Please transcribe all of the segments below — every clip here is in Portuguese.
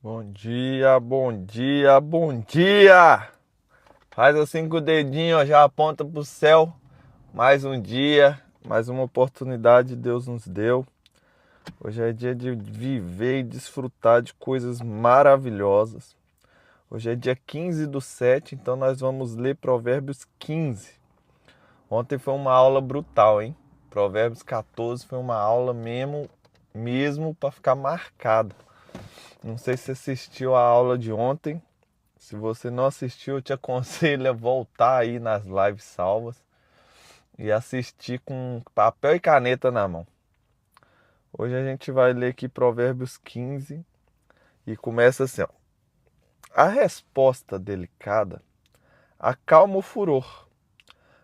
Bom dia, bom dia, bom dia! Faz assim com o dedinho, ó, já aponta pro céu. Mais um dia, mais uma oportunidade Deus nos deu. Hoje é dia de viver e desfrutar de coisas maravilhosas. Hoje é dia 15/7, então nós vamos ler Provérbios 15. Ontem foi uma aula brutal, hein? Provérbios 14 foi uma aula mesmo para ficar marcada. Não sei se assistiu a aula de ontem. Se você não assistiu, eu te aconselho a voltar aí nas lives salvas e assistir com papel e caneta na mão. Hoje a gente vai ler aqui Provérbios 15 e começa assim, ó. A resposta delicada acalma o furor,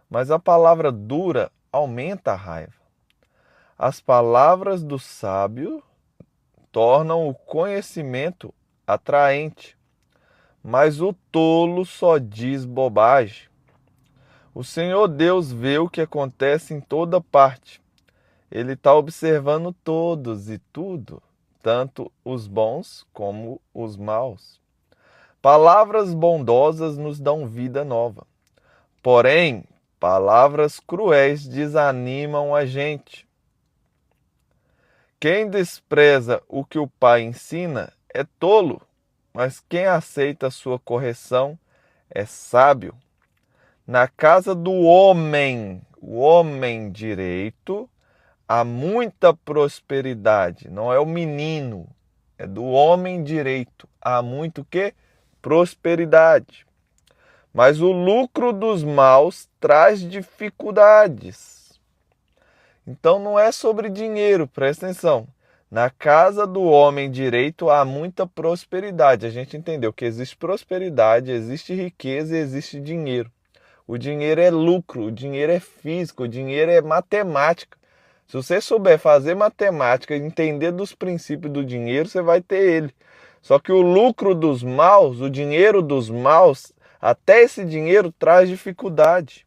mas a palavra dura aumenta a raiva. As palavras do sábio tornam o conhecimento atraente, mas o tolo só diz bobagem. O Senhor Deus vê o que acontece em toda parte. Ele está observando todos e tudo, tanto os bons como os maus. Palavras bondosas nos dão vida nova. Porém, palavras cruéis desanimam a gente. Quem despreza o que o pai ensina é tolo, mas quem aceita a sua correção é sábio. Na casa do homem, o homem direito, há muita prosperidade. Não é o menino, é do homem direito. Há muito que? Prosperidade. Mas o lucro dos maus traz dificuldades. Então não é sobre dinheiro, presta atenção. Na casa do homem direito há muita prosperidade. A gente entendeu que existe prosperidade, existe riqueza e existe dinheiro. O dinheiro é lucro, o dinheiro é físico, o dinheiro é matemática. Se você souber fazer matemática, entender dos princípios do dinheiro, você vai ter ele. Só que o lucro dos maus, o dinheiro dos maus, até esse dinheiro traz dificuldade.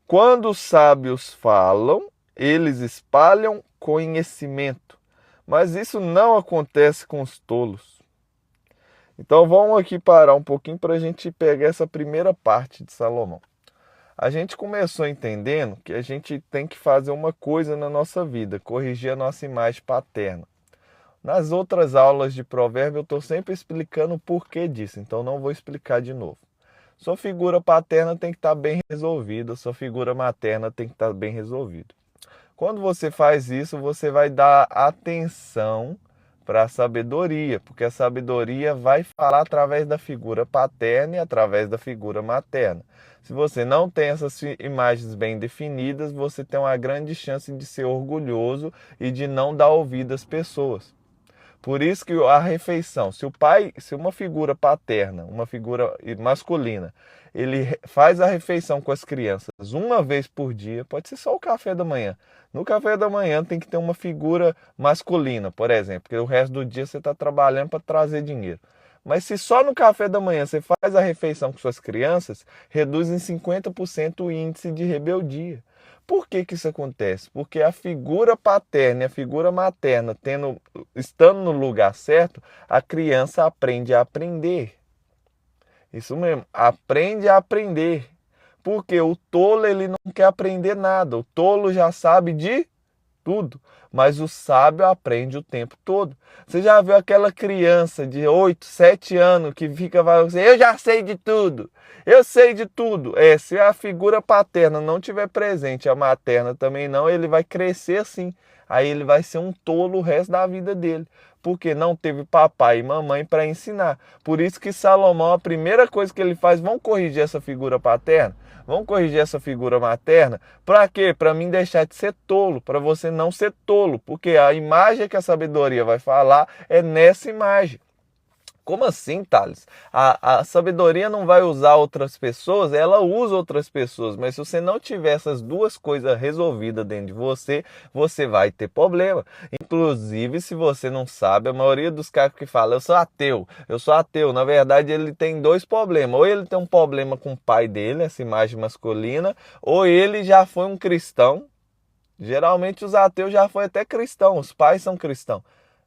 Quando os sábios falam, eles espalham conhecimento. Mas isso não acontece com os tolos. Então vamos aqui parar um pouquinho para a gente pegar essa primeira parte de Salomão. A gente começou entendendo que a gente tem que fazer uma coisa na nossa vida, corrigir a nossa imagem paterna. Nas outras aulas de provérbio eu estou sempre explicando o porquê disso, então não vou explicar de novo. Sua figura paterna tem que estar bem resolvida, sua figura materna tem que estar bem resolvida. Quando você faz isso, você vai dar atenção para a sabedoria, porque a sabedoria vai falar através da figura paterna e através da figura materna. Se você não tem essas imagens bem definidas, você tem uma grande chance de ser orgulhoso e de não dar ouvido às pessoas. Por isso que a refeição, se uma figura paterna, uma figura masculina, ele faz a refeição com as crianças uma vez por dia, pode ser só o café da manhã. No café da manhã tem que ter uma figura masculina, por exemplo, porque o resto do dia você está trabalhando para trazer dinheiro. Mas se só no café da manhã você faz a refeição com suas crianças, reduz em 50% o índice de rebeldia. Por que isso acontece? Porque a figura paterna e a figura materna estando no lugar certo, a criança aprende a aprender. Isso mesmo, aprende a aprender. Porque o tolo ele não quer aprender nada. O tolo já sabe de tudo, mas o sábio aprende o tempo todo. Você já viu aquela criança de 8, 7 anos que fica falando assim, eu já sei de tudo, eu sei de tudo. Se a figura paterna não tiver presente, a materna também não, ele vai crescer assim. Aí ele vai ser um tolo o resto da vida dele, porque não teve papai e mamãe para ensinar. Por isso que Salomão, a primeira coisa que ele faz, vamos corrigir essa figura paterna? Vamos corrigir essa figura materna? Para quê? Para mim deixar de ser tolo, para você não ser tolo, porque a imagem que a sabedoria vai falar é nessa imagem. Como assim, Thales? A sabedoria não vai usar outras pessoas, ela usa outras pessoas, mas se você não tiver essas duas coisas resolvidas dentro de você, você vai ter problema. Inclusive, se você não sabe, a maioria dos caras que falam, eu sou ateu, na verdade ele tem dois problemas. Ou ele tem um problema com o pai dele, essa imagem masculina, ou ele já foi um cristão. Geralmente os ateus já foram até cristãos, os pais são cristãos.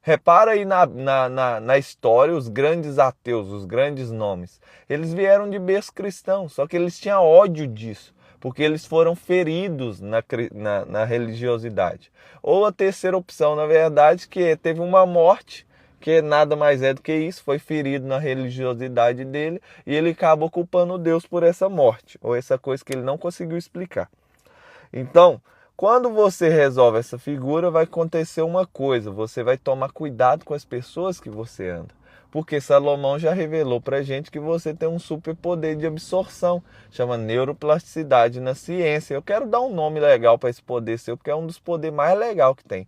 Repara aí na história, os grandes ateus, os grandes nomes. Eles vieram de berço cristão, só que eles tinham ódio disso, porque eles foram feridos na religiosidade. Ou a terceira opção, na verdade, que teve uma morte, que nada mais é do que isso, foi ferido na religiosidade dele, e ele acabou culpando Deus por essa morte, ou essa coisa que ele não conseguiu explicar. Então, quando você resolve essa figura, vai acontecer uma coisa: você vai tomar cuidado com as pessoas que você anda. Porque Salomão já revelou pra gente que você tem um superpoder de absorção, chama neuroplasticidade na ciência. Eu quero dar um nome legal para esse poder seu, porque é um dos poderes mais legais que tem.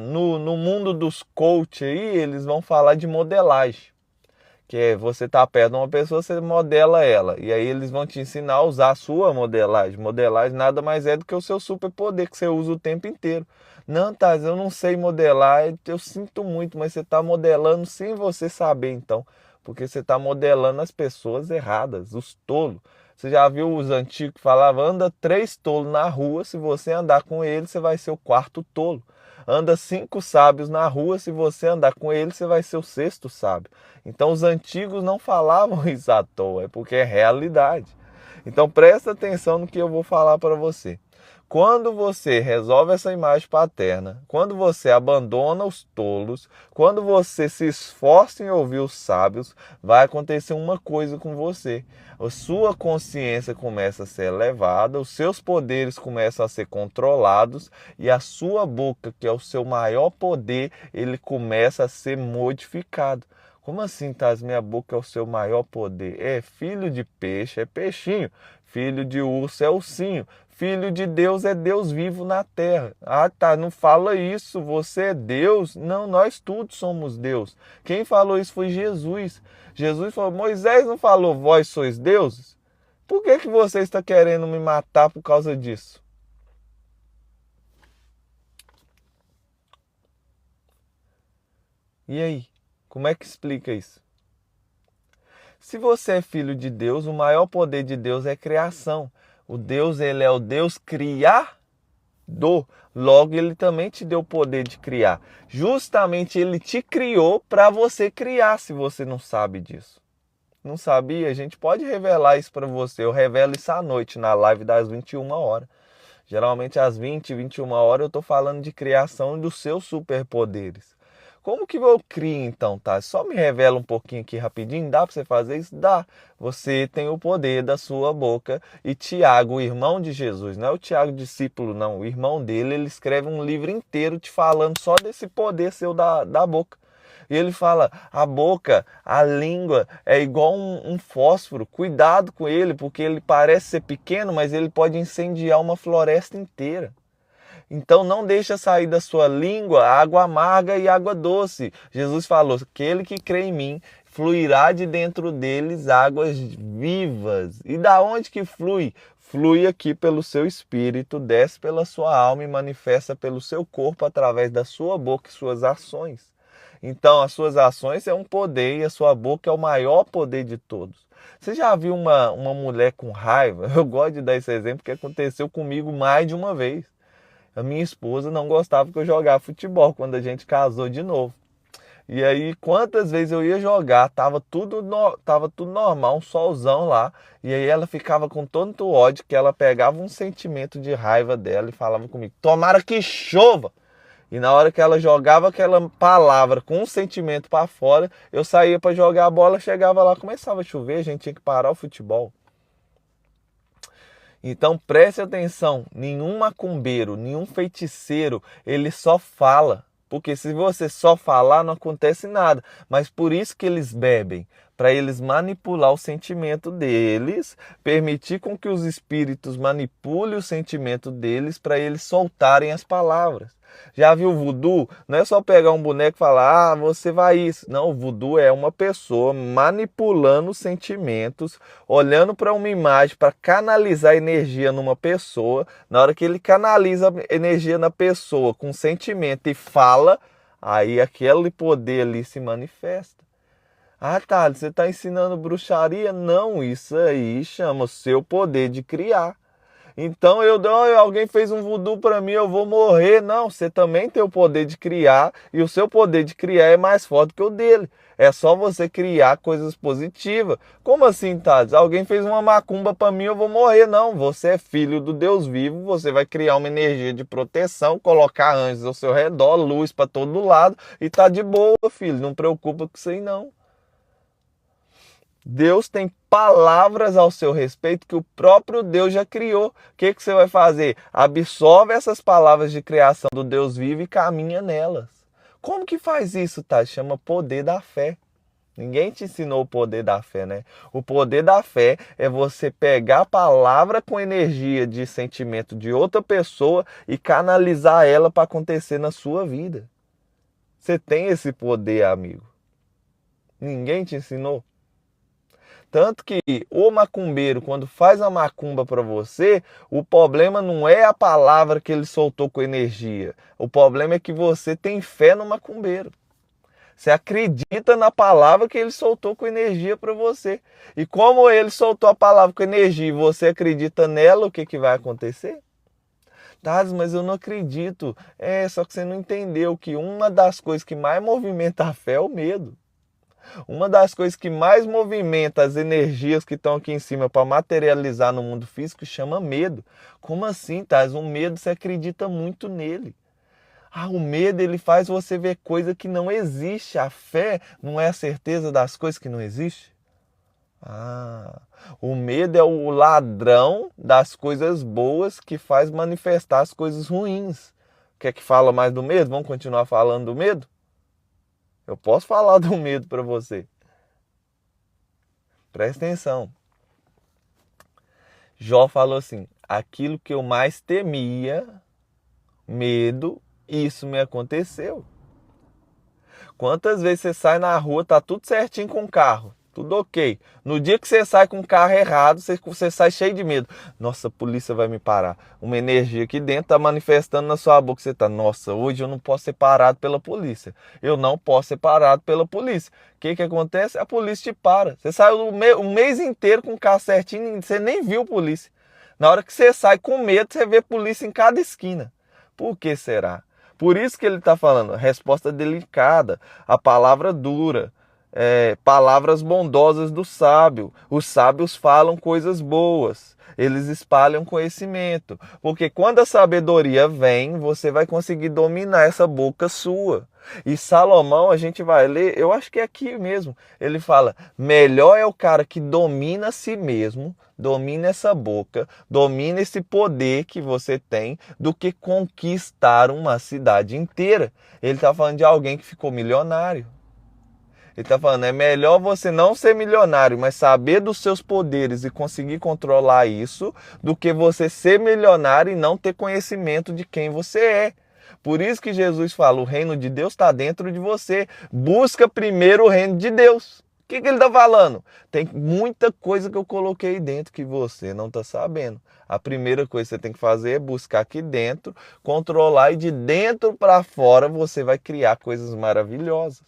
No mundo dos coach aí, eles vão falar de modelagem. Que é você tá perto de uma pessoa, você modela ela. E aí eles vão te ensinar a usar a sua modelagem. Modelagem nada mais é do que o seu superpoder que você usa o tempo inteiro. Não, Taz, eu não sei modelar, eu sinto muito, mas você está modelando sem você saber então. Porque você está modelando as pessoas erradas, os tolos. Você já viu os antigos que falavam, anda 3 tolos na rua, se você andar com eles, você vai ser o 4º tolo. Anda 5 sábios na rua, se você andar com eles, você vai ser o 6º sábio. Então os antigos não falavam isso à toa, é porque é realidade. Então presta atenção no que eu vou falar para você. Quando você resolve essa imagem paterna, quando você abandona os tolos, quando você se esforça em ouvir os sábios, vai acontecer uma coisa com você. A sua consciência começa a ser elevada, os seus poderes começam a ser controlados e a sua boca, que é o seu maior poder, ele começa a ser modificado. Como assim, Taz? Minha boca é o seu maior poder? É filho de peixe, é peixinho. Filho de urso é ursinho. Filho de Deus é Deus vivo na terra. Ah, tá, não fala isso, você é Deus. Não, nós todos somos Deus. Quem falou isso foi Jesus. Jesus falou, Moisés não falou, vós sois deuses? Por que você está querendo me matar por causa disso? E aí, como é que explica isso? Se você é filho de Deus, o maior poder de Deus é criação. O Deus, ele é o Deus criador. Logo, ele também te deu o poder de criar. Justamente ele te criou para você criar, se você não sabe disso. Não sabia? A gente pode revelar isso para você. Eu revelo isso à noite, na live das 21 horas. Geralmente às 20, 21 horas eu estou falando de criação e dos seus superpoderes. Como que eu crio então, tá? Só me revela um pouquinho aqui rapidinho, dá para você fazer isso? Dá. Você tem o poder da sua boca e Tiago, o irmão de Jesus, não é o Tiago discípulo não, o irmão dele, ele escreve um livro inteiro te falando só desse poder seu da boca. E ele fala, a boca, a língua é igual um fósforo, cuidado com ele, porque ele parece ser pequeno, mas ele pode incendiar uma floresta inteira. Então não deixa sair da sua língua água amarga e água doce. Jesus falou, aquele que crê em mim, fluirá de dentro deles águas vivas. E da onde que flui? Flui aqui pelo seu espírito, desce pela sua alma e manifesta pelo seu corpo através da sua boca e suas ações. Então, as suas ações é um poder e a sua boca é o maior poder de todos. Você já viu uma mulher com raiva? Eu gosto de dar esse exemplo porque aconteceu comigo mais de uma vez. A minha esposa não gostava que eu jogava futebol quando a gente casou de novo. E aí, quantas vezes eu ia jogar, tava tudo normal, um solzão lá. E aí ela ficava com tanto ódio que ela pegava um sentimento de raiva dela e falava comigo, tomara que chova! E na hora que ela jogava aquela palavra com um sentimento para fora, eu saía para jogar a bola, chegava lá, começava a chover, a gente tinha que parar o futebol. Então preste atenção, nenhum macumbeiro, nenhum feiticeiro, ele só fala. Porque se você só falar, não acontece nada. Mas por isso que eles bebem, para eles manipular o sentimento deles, permitir com que os espíritos manipulem o sentimento deles para eles soltarem as palavras. Já viu o voodoo? Não é só pegar um boneco e falar, você vai isso. Não, o voodoo é uma pessoa manipulando os sentimentos, olhando para uma imagem para canalizar energia numa pessoa. Na hora que ele canaliza energia na pessoa com sentimento e fala, aí aquele poder ali se manifesta. Ah, tá, você está ensinando bruxaria? Não, isso aí chama o seu poder de criar. Então alguém fez um voodoo para mim, eu vou morrer. Não, você também tem o poder de criar e o seu poder de criar é mais forte que o dele. É só você criar coisas positivas. Como assim, Thales? Alguém fez uma macumba para mim, eu vou morrer. Não, você é filho do Deus vivo, você vai criar uma energia de proteção, colocar anjos ao seu redor, luz para todo lado e tá de boa, filho. Não preocupa com isso aí, não. Deus tem palavras ao seu respeito que o próprio Deus já criou. O que você vai fazer? Absorve essas palavras de criação do Deus vivo e caminha nelas. Como que faz isso, tá? Chama poder da fé. Ninguém te ensinou o poder da fé, né? O poder da fé é você pegar a palavra com energia de sentimento de outra pessoa e canalizar ela para acontecer na sua vida. Você tem esse poder, amigo. Ninguém te ensinou. Tanto que o macumbeiro, quando faz a macumba para você, o problema não é a palavra que ele soltou com energia. O problema é que você tem fé no macumbeiro. Você acredita na palavra que ele soltou com energia para você. E como ele soltou a palavra com energia e você acredita nela, o que vai acontecer? Taz, mas eu não acredito. Só que você não entendeu que uma das coisas que mais movimenta a fé é o medo. Uma das coisas que mais movimenta as energias que estão aqui em cima para materializar no mundo físico chama medo. Como assim, Taz? O medo, você acredita muito nele. O medo, ele faz você ver coisa que não existe. A fé não é a certeza das coisas que não existem. O medo é o ladrão das coisas boas que faz manifestar as coisas ruins. Quer que fala mais do medo? Vamos continuar falando do medo? Eu posso falar do medo para você. Presta atenção. Jó falou assim: aquilo que eu mais temia, medo, isso me aconteceu. Quantas vezes você sai na rua, tá tudo certinho com o carro, tudo ok. No dia que você sai com o carro errado, você sai cheio de medo. Nossa, a polícia vai me parar. Uma energia aqui dentro tá manifestando na sua boca. Você tá, nossa, hoje eu não posso ser parado pela polícia. Eu não posso ser parado pela polícia. O que acontece? A polícia te para. Você sai um mês inteiro com o carro certinho, você nem viu a polícia. Na hora que você sai com medo, você vê polícia em cada esquina. Por que será? Por isso que ele está falando, resposta delicada, a palavra dura, palavras bondosas do sábio. Os sábios falam coisas boas, eles espalham conhecimento. Porque quando a sabedoria vem, você vai conseguir dominar essa boca sua. E Salomão, a gente vai ler, eu acho que é aqui mesmo, ele fala, melhor é o cara que domina a si mesmo, domina essa boca, domina esse poder que você tem, do que conquistar uma cidade inteira. Ele está falando de alguém que ficou milionário. Ele está falando, é melhor você não ser milionário, mas saber dos seus poderes e conseguir controlar isso, do que você ser milionário e não ter conhecimento de quem você é. Por isso que Jesus fala, o reino de Deus está dentro de você. Busca primeiro o reino de Deus. O que ele está falando? Tem muita coisa que eu coloquei dentro que você não está sabendo. A primeira coisa que você tem que fazer é buscar aqui dentro, controlar, e de dentro para fora você vai criar coisas maravilhosas.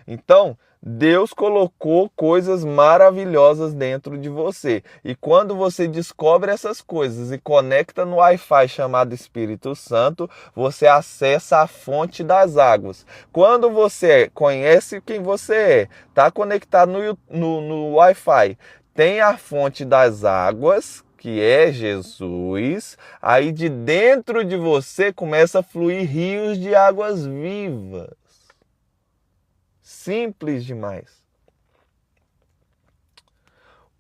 Então, Deus colocou coisas maravilhosas dentro de você. E quando você descobre essas coisas e conecta no Wi-Fi chamado Espírito Santo, você acessa a fonte das águas. Quando você conhece quem você é, está conectado no Wi-Fi, tem a fonte das águas, que é Jesus, aí de dentro de você começa a fluir rios de águas vivas. Simples demais.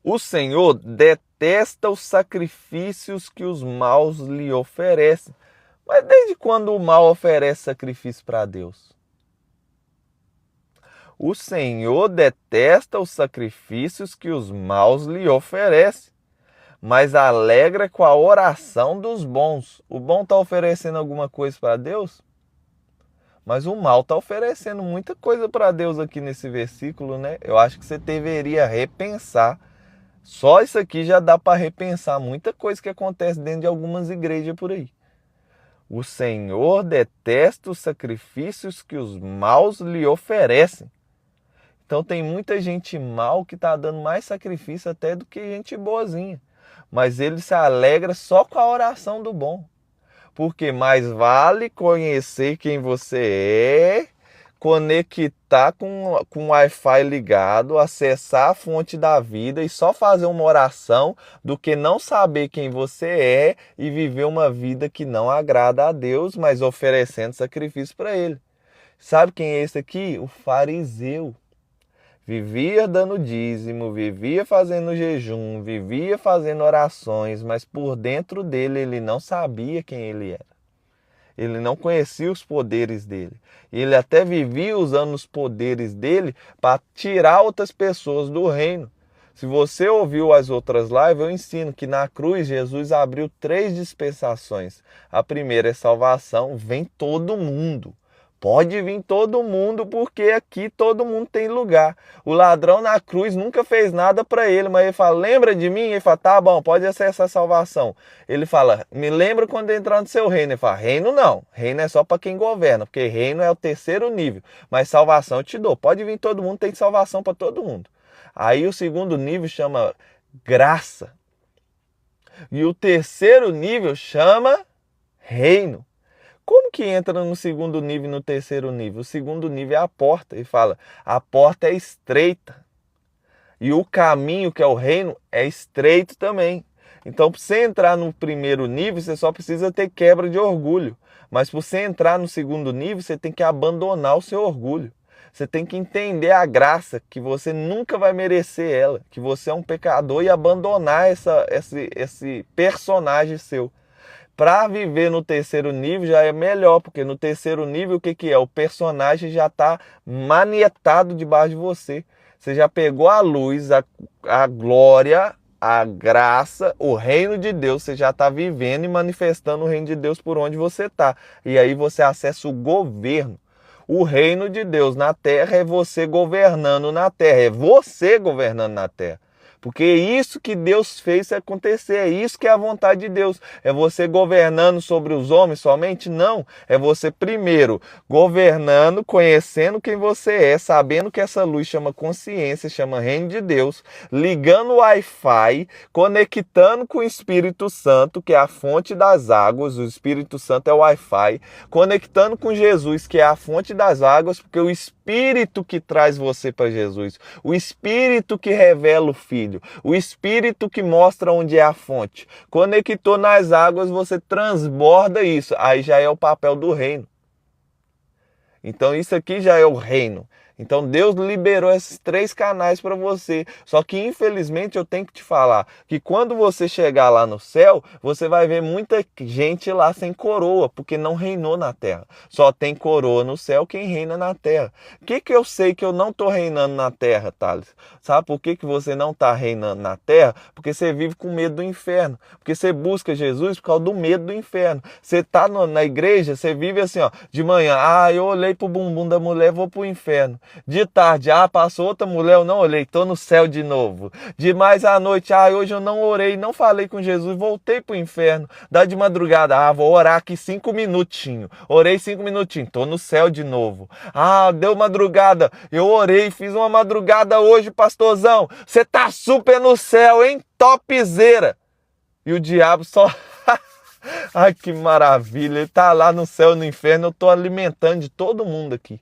O Senhor detesta os sacrifícios que os maus lhe oferecem. Mas desde quando o mal oferece sacrifício para Deus? O Senhor detesta os sacrifícios que os maus lhe oferecem, mas alegra com a oração dos bons. O bom está oferecendo alguma coisa para Deus? Mas o mal está oferecendo muita coisa para Deus aqui nesse versículo, né? Eu acho que você deveria repensar. Só isso aqui já dá para repensar muita coisa que acontece dentro de algumas igrejas por aí. O Senhor detesta os sacrifícios que os maus lhe oferecem. Então tem muita gente mal que está dando mais sacrifício até do que gente boazinha. mas ele se alegra só com a oração do bom. Porque mais vale conhecer quem você é, conectar com o Wi-Fi ligado, acessar a fonte da vida e só fazer uma oração, do que não saber quem você é e viver uma vida que não agrada a Deus, mas oferecendo sacrifício para Ele. Sabe quem é esse aqui? O fariseu. Vivia dando dízimo, vivia fazendo jejum, vivia fazendo orações, mas por dentro dele ele não sabia quem ele era. Ele não conhecia os poderes dele. Ele até vivia usando os poderes dele para tirar outras pessoas do reino. Se você ouviu as outras lives, eu ensino que na cruz Jesus abriu 3 dispensações. A primeira é salvação, vem todo mundo. Pode vir todo mundo, porque aqui todo mundo tem lugar. O ladrão na cruz nunca fez nada para ele, mas ele fala, lembra de mim? Ele fala, tá bom, pode acessar a salvação. Ele fala, me lembra quando entrar no seu reino. Ele fala, reino não, reino é só para quem governa, porque reino é o 3º nível, mas salvação eu te dou. Pode vir todo mundo, tem salvação para todo mundo. Aí o 2º nível chama graça. E o 3º nível chama reino. Como que entra no 2º nível e no 3º nível? O 2º nível é a porta. Ele fala, a porta é estreita. E o caminho, que é o reino, é estreito também. Então, para você entrar no 1º nível, você só precisa ter quebra de orgulho. Mas para você entrar no 2º nível, você tem que abandonar o seu orgulho. Você tem que entender a graça, que você nunca vai merecer ela. Que você é um pecador e abandonar esse personagem seu. Para viver no 3º nível já é melhor, porque no 3º nível o que é? O personagem já está manietado debaixo de você. Você já pegou a luz, a glória, a graça, o reino de Deus. Você já está vivendo e manifestando o reino de Deus por onde você está. E aí você acessa o governo. O reino de Deus na terra é você governando na terra. É você governando na terra. Porque é isso que Deus fez acontecer, é isso que é a vontade de Deus. É você governando sobre os homens somente? Não. É você primeiro governando, conhecendo quem você é, sabendo que essa luz chama consciência, chama reino de Deus, ligando o Wi-Fi, conectando com o Espírito Santo, que é a fonte das águas. O Espírito Santo é o Wi-Fi, conectando com Jesus, que é a fonte das águas, porque o Espírito que traz você para Jesus, o Espírito que revela o Filho, o Espírito que mostra onde é a fonte. Conectou nas águas, você transborda isso. Aí já é o papel do reino. Então isso aqui já é o reino. Então Deus liberou esses 3 canais para você. Só que infelizmente eu tenho que te falar que quando você chegar lá no céu, você vai ver muita gente lá sem coroa, porque não reinou na terra. Só tem coroa no céu quem reina na terra. O que eu sei que eu não estou reinando na terra, Thales? Sabe por que você não está reinando na terra? Porque você vive com medo do inferno. Porque você busca Jesus por causa do medo do inferno. Você está na igreja, você vive assim, ó, de manhã, eu olhei pro bumbum da mulher, vou pro inferno. De tarde, passou outra mulher, eu não olhei, tô no céu de novo. De mais à noite, hoje eu não orei, não falei com Jesus, voltei pro inferno. Da de madrugada, vou orar aqui 5 minutinhos. Orei 5 minutinhos, tô no céu de novo. Deu madrugada, eu orei, fiz uma madrugada hoje, pastorzão. Você tá super no céu, hein? Topzera. E o diabo só... Ai, que maravilha, ele tá lá no céu, no inferno, eu tô alimentando de todo mundo aqui.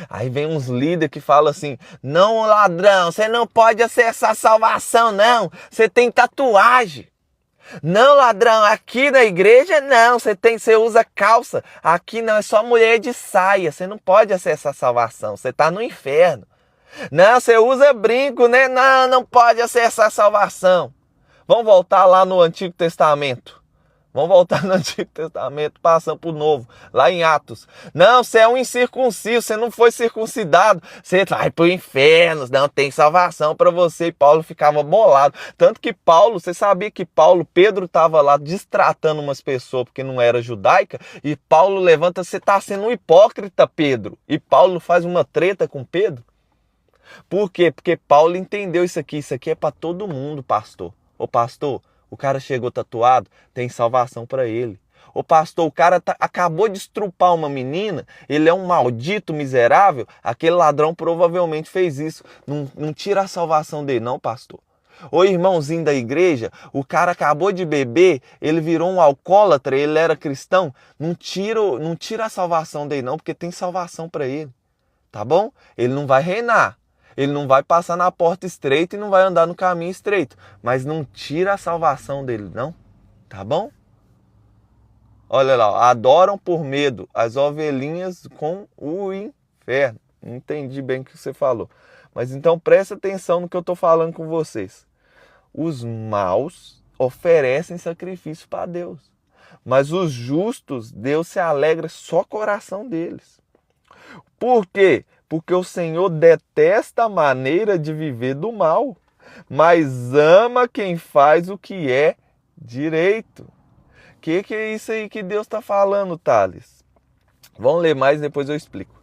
Aí vem uns líderes que falam assim, não, ladrão, você não pode acessar a salvação, não. Você tem tatuagem. Não, ladrão, aqui na igreja não, você usa calça. Aqui não, é só mulher de saia. Você não pode acessar a salvação, você está no inferno. Não, você usa brinco, né? Não, não pode acessar a salvação. Vamos voltar lá no Antigo Testamento. Vamos voltar no Antigo Testamento, passando para o Novo, lá em Atos. Não, você é um incircunciso, você não foi circuncidado, você vai para o inferno, não tem salvação para você. E Paulo ficava bolado. Tanto que Paulo, você sabia que Pedro estava lá destratando umas pessoas porque não era judaica, e Paulo levanta, você está sendo um hipócrita, Pedro. E Paulo faz uma treta com Pedro. Por quê? Porque Paulo entendeu isso aqui é para todo mundo, pastor. Ô pastor, o cara chegou tatuado, tem salvação para ele. Ô pastor, o cara acabou de estrupar uma menina, ele é um maldito miserável, aquele ladrão provavelmente fez isso. Não tira a salvação dele, não, pastor. O irmãozinho da igreja, o cara acabou de beber, ele virou um alcoólatra, ele era cristão, não tira a salvação dele não, porque tem salvação para ele, tá bom? Ele não vai reinar, ele não vai passar na porta estreita e não vai andar no caminho estreito, mas não tira a salvação dele não, tá bom? Olha lá, adoram por medo as ovelhinhas com o inferno. Não entendi bem o que você falou. Mas então presta atenção no que eu estou falando com vocês. Os maus oferecem sacrifício para Deus. Mas os justos, Deus se alegra só com o coração deles. Por quê? Porque o Senhor detesta a maneira de viver do mal, mas ama quem faz o que é direito. Que é isso aí que Deus está falando, Thales? Vamos ler mais, depois eu explico.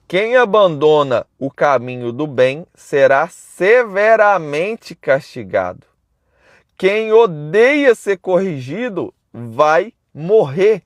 Quem abandona o caminho do bem será severamente castigado. Quem odeia ser corrigido vai morrer.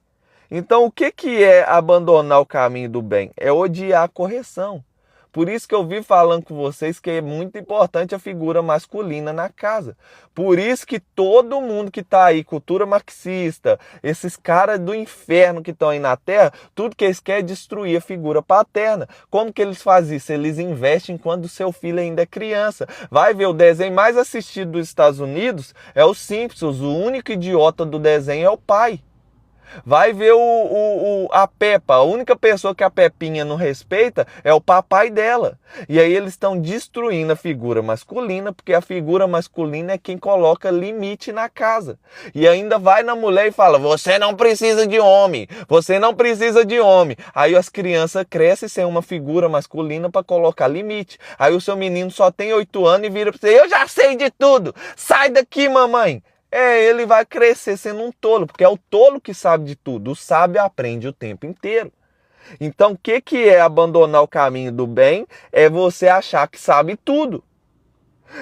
Então, o que é abandonar o caminho do bem? É odiar a correção. Por isso que eu vi falando com vocês que é muito importante a figura masculina na casa. Por isso que todo mundo que está aí, cultura marxista, esses caras do inferno que estão aí na Terra, tudo que eles querem é destruir a figura paterna. Como que eles fazem isso? Eles investem quando o seu filho ainda é criança. Vai ver o desenho mais assistido dos Estados Unidos, é os Simpsons. O único idiota do desenho é o pai. Vai ver a Peppa, a única pessoa que a Pepinha não respeita é o papai dela. E aí eles estão destruindo a figura masculina, porque a figura masculina é quem coloca limite na casa. E ainda vai na mulher e fala, você não precisa de homem, você não precisa de homem. Aí as crianças crescem sem uma figura masculina para colocar limite. Aí o seu menino só tem 8 anos e vira para você, eu já sei de tudo, sai daqui mamãe. Ele vai crescer sendo um tolo, porque é o tolo que sabe de tudo. O sábio aprende o tempo inteiro. Então, o que é abandonar o caminho do bem? É você achar que sabe tudo.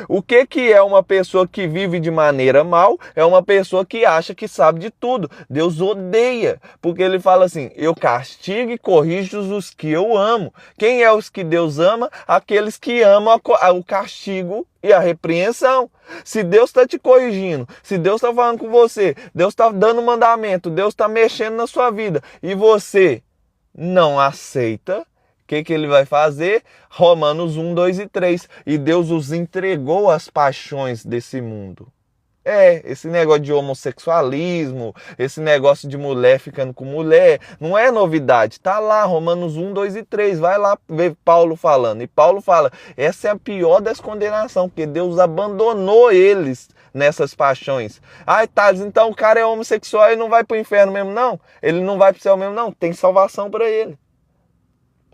O que é uma pessoa que vive de maneira mal? É uma pessoa que acha que sabe de tudo. Deus odeia, porque ele fala assim, eu castigo e corrijo os que eu amo. Quem é os que Deus ama? Aqueles que amam o castigo e a repreensão. Se Deus está te corrigindo, se Deus está falando com você, Deus está dando mandamento, Deus está mexendo na sua vida e você não aceita, o que ele vai fazer? Romanos 1, 2 e 3. E Deus os entregou às paixões desse mundo. Esse negócio de homossexualismo, esse negócio de mulher ficando com mulher, não é novidade. Tá lá, Romanos 1, 2 e 3. Vai lá ver Paulo falando. E Paulo fala, essa é a pior das condenações, porque Deus abandonou eles nessas paixões. Ai, Thales, então o cara é homossexual e não vai pro inferno mesmo, não? Ele não vai pro céu mesmo, não? Tem salvação para ele.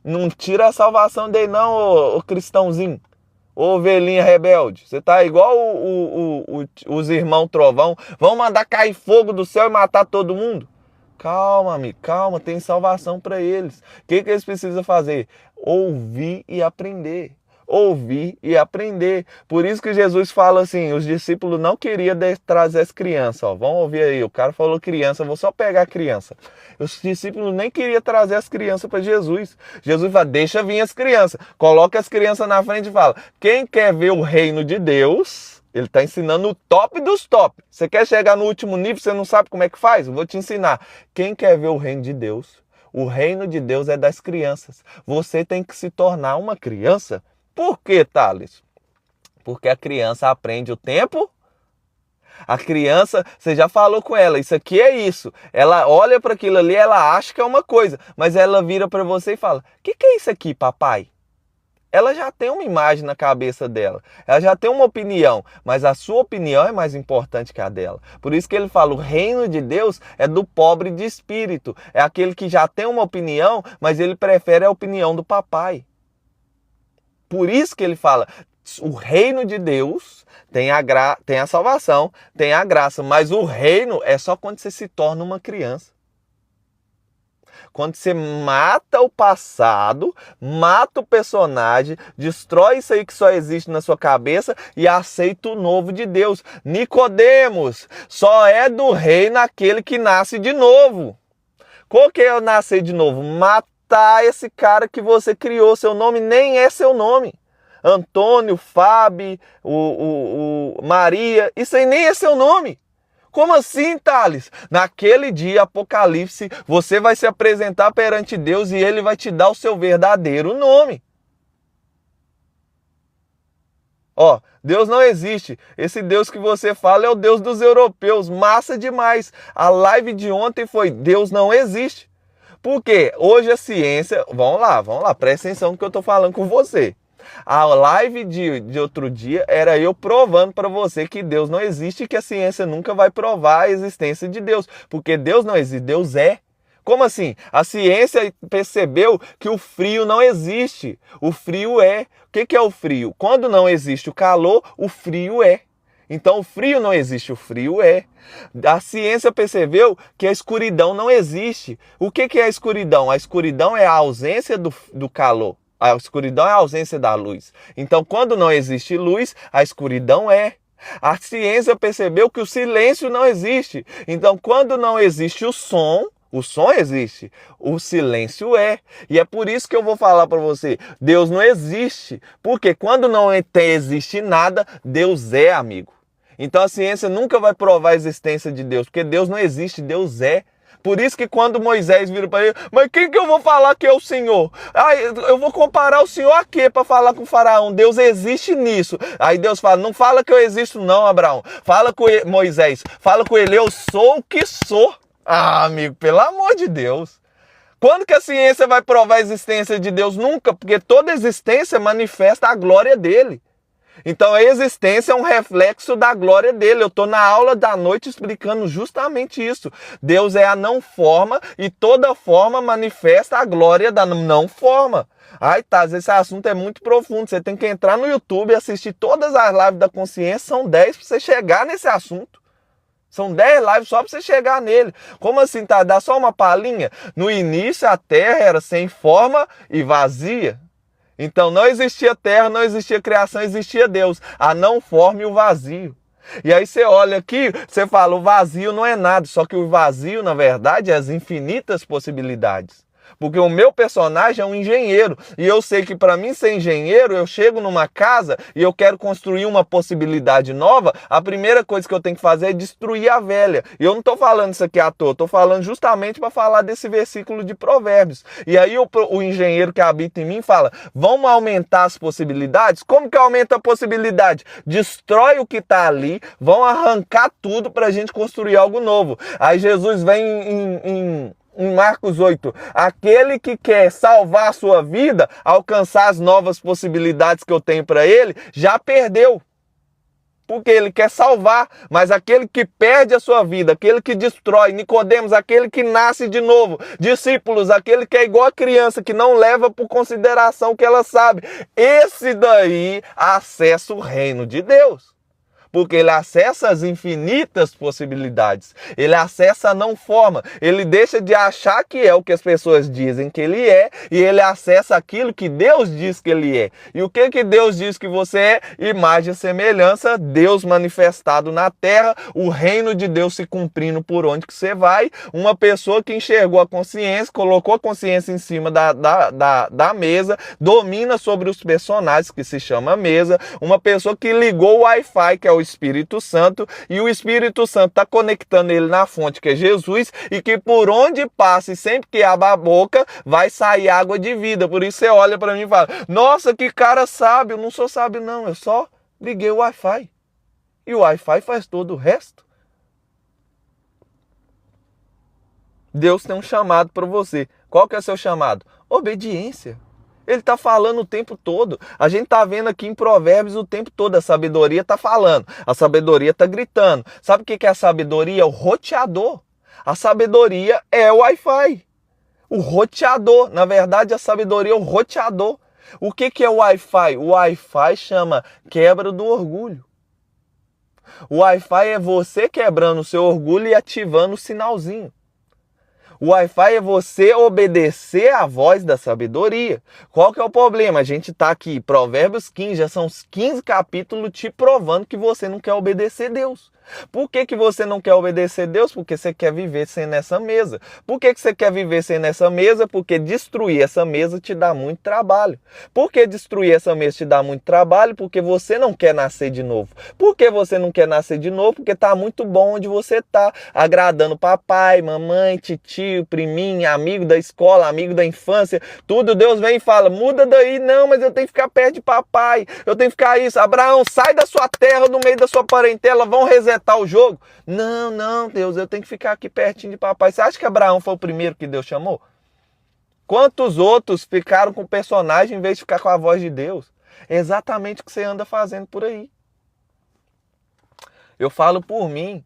Não tira a salvação dele não, ô cristãozinho. Ô ovelhinha rebelde. Você tá igual os irmãos trovão. Vão mandar cair fogo do céu e matar todo mundo? Calma, amigo, calma. Tem salvação para eles. O que eles precisam fazer? Ouvir e aprender. Ouvir e aprender. Por isso que Jesus fala assim, os discípulos não queriam trazer as crianças. Ó, vamos ouvir aí, o cara falou criança, eu vou só pegar a criança. Os discípulos nem queriam trazer as crianças para Jesus. Jesus fala, deixa vir as crianças. Coloca as crianças na frente e fala, quem quer ver o reino de Deus... Ele está ensinando o top dos top. Você quer chegar no último nível, você não sabe como é que faz? Eu vou te ensinar. Quem quer ver o reino de Deus? O reino de Deus é das crianças. Você tem que se tornar uma criança. Por quê, Thales? Porque a criança aprende o tempo. A criança, você já falou com ela, isso aqui é isso. Ela olha para aquilo ali, ela acha que é uma coisa. Mas ela vira para você e fala, o que é isso aqui, papai? Ela já tem uma imagem na cabeça dela, ela já tem uma opinião, mas a sua opinião é mais importante que a dela. Por isso que ele fala, o reino de Deus é do pobre de espírito, é aquele que já tem uma opinião, mas ele prefere a opinião do papai. Por isso que ele fala, o reino de Deus tem a salvação, tem a graça, mas o reino é só quando você se torna uma criança. Quando você mata o passado, mata o personagem, destrói isso aí que só existe na sua cabeça e aceita o novo de Deus. Nicodemos, só é do reino aquele que nasce de novo. Qual que é o nascer de novo? Matar esse cara que você criou, seu nome nem é seu nome. Antônio, Fábio, Maria, isso aí nem é seu nome. Como assim, Thales? Naquele dia, Apocalipse, você vai se apresentar perante Deus e Ele vai te dar o seu verdadeiro nome. Ó, Deus não existe. Esse Deus que você fala é o Deus dos europeus. Massa demais. A live de ontem foi Deus não existe. Por quê? Hoje a ciência... Vamos lá, presta atenção no que eu tô falando com você. A live de outro dia era eu provando para você que Deus não existe e que a ciência nunca vai provar a existência de Deus. Porque Deus não existe, Deus é. Como assim? A ciência percebeu que o frio não existe. O frio é. O que é o frio? Quando não existe o calor, o frio é. Então o frio não existe, o frio é. A ciência percebeu que a escuridão não existe. O que é a escuridão? A escuridão é a ausência do calor. A escuridão é a ausência da luz. Então quando não existe luz, a escuridão é. A ciência percebeu que o silêncio não existe. Então quando não existe o som existe, o silêncio é. E é por isso que eu vou falar para você, Deus não existe. Porque quando não existe nada, Deus é, amigo. Então a ciência nunca vai provar a existência de Deus, porque Deus não existe, Deus é. Por isso que quando Moisés vira para ele, mas quem que eu vou falar que é o Senhor? Eu vou comparar o Senhor a quê para falar com o faraó? Deus existe nisso. Aí Deus fala, não fala que eu existo não, Abraão. Fala com Moisés, fala com ele, eu sou o que sou. Ah, amigo, pelo amor de Deus. Quando que a ciência vai provar a existência de Deus? Nunca, porque toda existência manifesta a glória dele. Então a existência é um reflexo da glória dele. Eu estou na aula da noite explicando justamente isso. Deus é a não forma e toda forma manifesta a glória da não forma. Ai, tá, esse assunto é muito profundo. Você tem que entrar no YouTube e assistir todas as lives da consciência. São 10 para você chegar nesse assunto. São 10 lives só para você chegar nele. Como assim, tá? Dá só uma palhinha? No início a terra era sem forma e vazia. Então não existia terra, não existia criação, existia Deus. A não forma e o vazio. E aí você olha aqui, você fala, o vazio não é nada. Só que o vazio, na verdade, é as infinitas possibilidades. Porque o meu personagem é um engenheiro. E eu sei que para mim ser engenheiro, eu chego numa casa e eu quero construir uma possibilidade nova. A primeira coisa que eu tenho que fazer é destruir a velha. E eu não estou falando isso aqui à toa. Estou falando justamente para falar desse versículo de Provérbios. E aí o engenheiro que habita em mim fala, vamos aumentar as possibilidades? Como que aumenta a possibilidade? Destrói o que está ali, vão arrancar tudo para a gente construir algo novo. Aí Jesus vem em Marcos 8, aquele que quer salvar a sua vida, alcançar as novas possibilidades que eu tenho para ele, já perdeu. Porque ele quer salvar, mas aquele que perde a sua vida, aquele que destrói, Nicodemos, aquele que nasce de novo, discípulos, aquele que é igual a criança, que não leva por consideração o que ela sabe, esse daí acessa o reino de Deus. Porque ele acessa as infinitas possibilidades. Ele acessa a não forma. Ele deixa de achar que é o que as pessoas dizem que ele é. E ele acessa aquilo que Deus diz que ele é. E o que Deus diz que você é? Imagem e semelhança, Deus manifestado na terra, o reino de Deus se cumprindo por onde que você vai. Uma pessoa que enxergou a consciência, colocou a consciência em cima da mesa, domina sobre os personagens que se chama mesa. Uma pessoa que ligou o Wi-Fi, que é o Espírito Santo, e o Espírito Santo está conectando ele na fonte, que é Jesus, e que por onde passa e sempre que abre a boca, vai sair água de vida. Por isso você olha para mim e fala, nossa, que cara sábio. Eu não sou sábio não, eu só liguei o Wi-Fi. E o Wi-Fi faz todo o resto. Deus tem um chamado para você. Qual que é o seu chamado? Obediência. Ele está falando o tempo todo. A gente está vendo aqui em Provérbios o tempo todo. A sabedoria está falando. A sabedoria está gritando. Sabe o que é a sabedoria? É o roteador. A sabedoria é o Wi-Fi. O roteador. Na verdade, a sabedoria é o roteador. O que é o Wi-Fi? O Wi-Fi chama quebra do orgulho. O Wi-Fi é você quebrando o seu orgulho e ativando o sinalzinho. O Wi-Fi é você obedecer à voz da sabedoria. Qual que é o problema? A gente está aqui, Provérbios 15, já são os 15 capítulos te provando que você não quer obedecer a Deus. Por que você não quer obedecer a Deus? Porque você quer viver sem nessa mesa. Por que você quer viver sem nessa mesa? Porque destruir essa mesa te dá muito trabalho. Por que destruir essa mesa te dá muito trabalho? Porque você não quer nascer de novo. Por que você não quer nascer de novo? Porque tá muito bom onde você tá, agradando papai, mamãe, titio, priminha, amigo da escola, amigo da infância, tudo. Deus vem e fala, muda daí. Não, mas eu tenho que ficar perto de papai, eu tenho que ficar isso. Abraão, sai da sua terra, no meio da sua parentela, vão resetar o jogo. Não, Deus, eu tenho que ficar aqui pertinho de papai. Você acha que Abraão foi o primeiro que Deus chamou? Quantos outros ficaram com o personagem em vez de ficar com a voz de Deus? É exatamente o que você anda fazendo por aí. Eu falo por mim.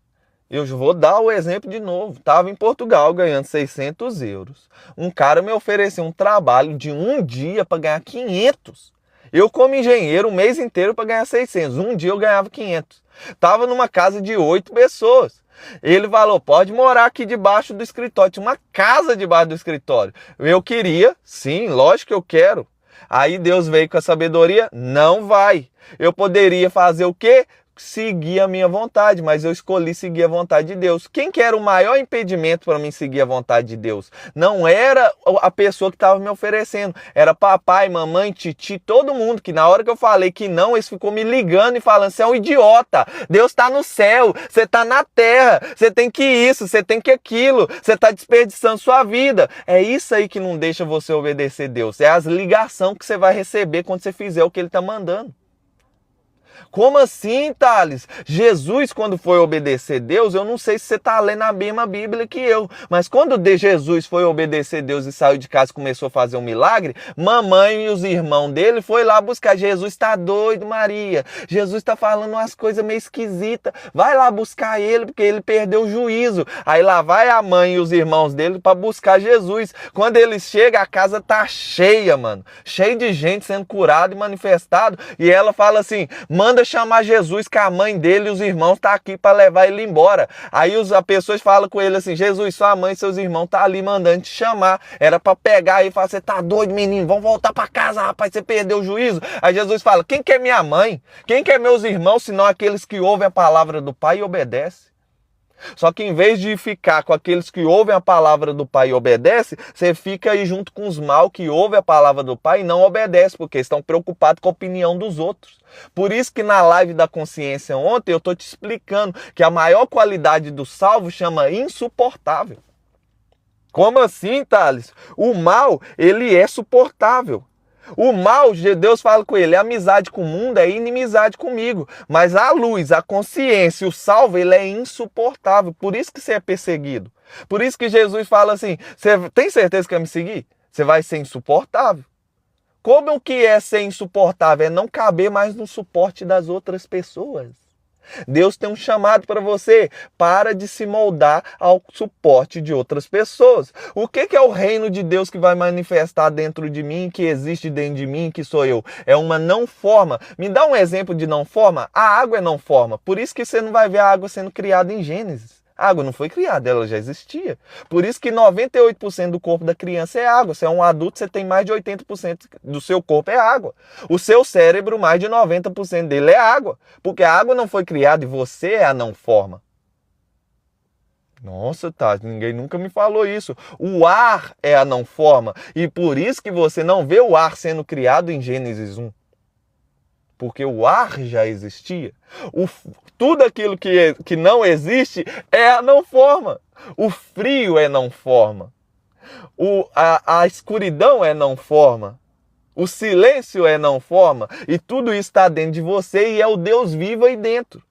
Eu vou dar o exemplo de novo. Estava em Portugal ganhando 600 euros. Um cara me ofereceu um trabalho de um dia para ganhar 500. Eu, como engenheiro, o mês inteiro para ganhar 600. Um dia eu ganhava 500. Estava numa casa de 8 pessoas. Ele falou, pode morar aqui debaixo do escritório. Tinha uma casa debaixo do escritório. Eu queria, sim, lógico que eu quero. Aí Deus veio com a sabedoria, não vai. Eu poderia fazer o quê? Seguir a minha vontade, mas eu escolhi seguir a vontade de Deus. Quem que era o maior impedimento para mim seguir a vontade de Deus? Não era a pessoa que estava me oferecendo, era papai, mamãe, titi, todo mundo, que na hora que eu falei que não, eles ficou me ligando e falando, você é um idiota, Deus está no céu, você está na terra, você tem que isso, você tem que aquilo, você está desperdiçando sua vida. É isso aí que não deixa você obedecer a Deus, é as ligações que você vai receber quando você fizer o que Ele está mandando. Como assim, Thales? Jesus, quando foi obedecer Deus, eu não sei se você está lendo a mesma Bíblia que eu, mas quando Jesus foi obedecer Deus e saiu de casa e começou a fazer um milagre, mamãe e os irmãos dele foi lá buscar. Jesus está doido, Maria. Jesus está falando umas coisas meio esquisitas. Vai lá buscar ele, porque ele perdeu o juízo. Aí lá vai a mãe e os irmãos dele para buscar Jesus. Quando eles chegam, a casa tá cheia, mano. Cheia de gente sendo curada e manifestado. E ela fala assim, manda chamar Jesus, que a mãe dele e os irmãos estão aqui para levar ele embora. Aí as pessoas falam com ele assim, Jesus, sua mãe e seus irmãos estão ali mandando te chamar. Era para pegar e falar, você tá doido, menino? Vamos voltar para casa, rapaz, você perdeu o juízo. Aí Jesus fala, quem que é minha mãe? Quem que é meus irmãos, senão aqueles que ouvem a palavra do Pai e obedecem? Só que em vez de ficar com aqueles que ouvem a palavra do Pai e obedecem, você fica aí junto com os mal que ouvem a palavra do Pai e não obedecem, porque estão preocupados com a opinião dos outros. Por isso que na live da consciência ontem eu estou te explicando que a maior qualidade do salvo chama insuportável. Como assim, Thales? O mal, ele é suportável. O mal, Deus fala com ele, a amizade com o mundo é inimizade comigo. Mas a luz, a consciência, o salvo, ele é insuportável. Por isso que você é perseguido. Por isso que Jesus fala assim, você tem certeza que quer me seguir? Você vai ser insuportável. Como que é ser insuportável? É não caber mais no suporte das outras pessoas. Deus tem um chamado para você. Para de se moldar ao suporte de outras pessoas. O que é o reino de Deus que vai manifestar dentro de mim, que existe dentro de mim, que sou eu? É uma não forma. Me dá um exemplo de não forma? A água é não forma. Por isso que você não vai ver a água sendo criada em Gênesis. A água não foi criada, ela já existia. Por isso que 98% do corpo da criança é água. Você é um adulto, você tem mais de 80% do seu corpo é água. O seu cérebro, mais de 90% dele é água. Porque a água não foi criada e você é a não forma. Nossa, tá, ninguém nunca me falou isso. O ar é a não forma. E por isso que você não vê o ar sendo criado em Gênesis 1. Porque o ar já existia. Tudo aquilo que não existe é a não forma. O frio é não forma. A escuridão é não forma. O silêncio é não forma. E tudo isso está dentro de você e é o Deus vivo aí dentro.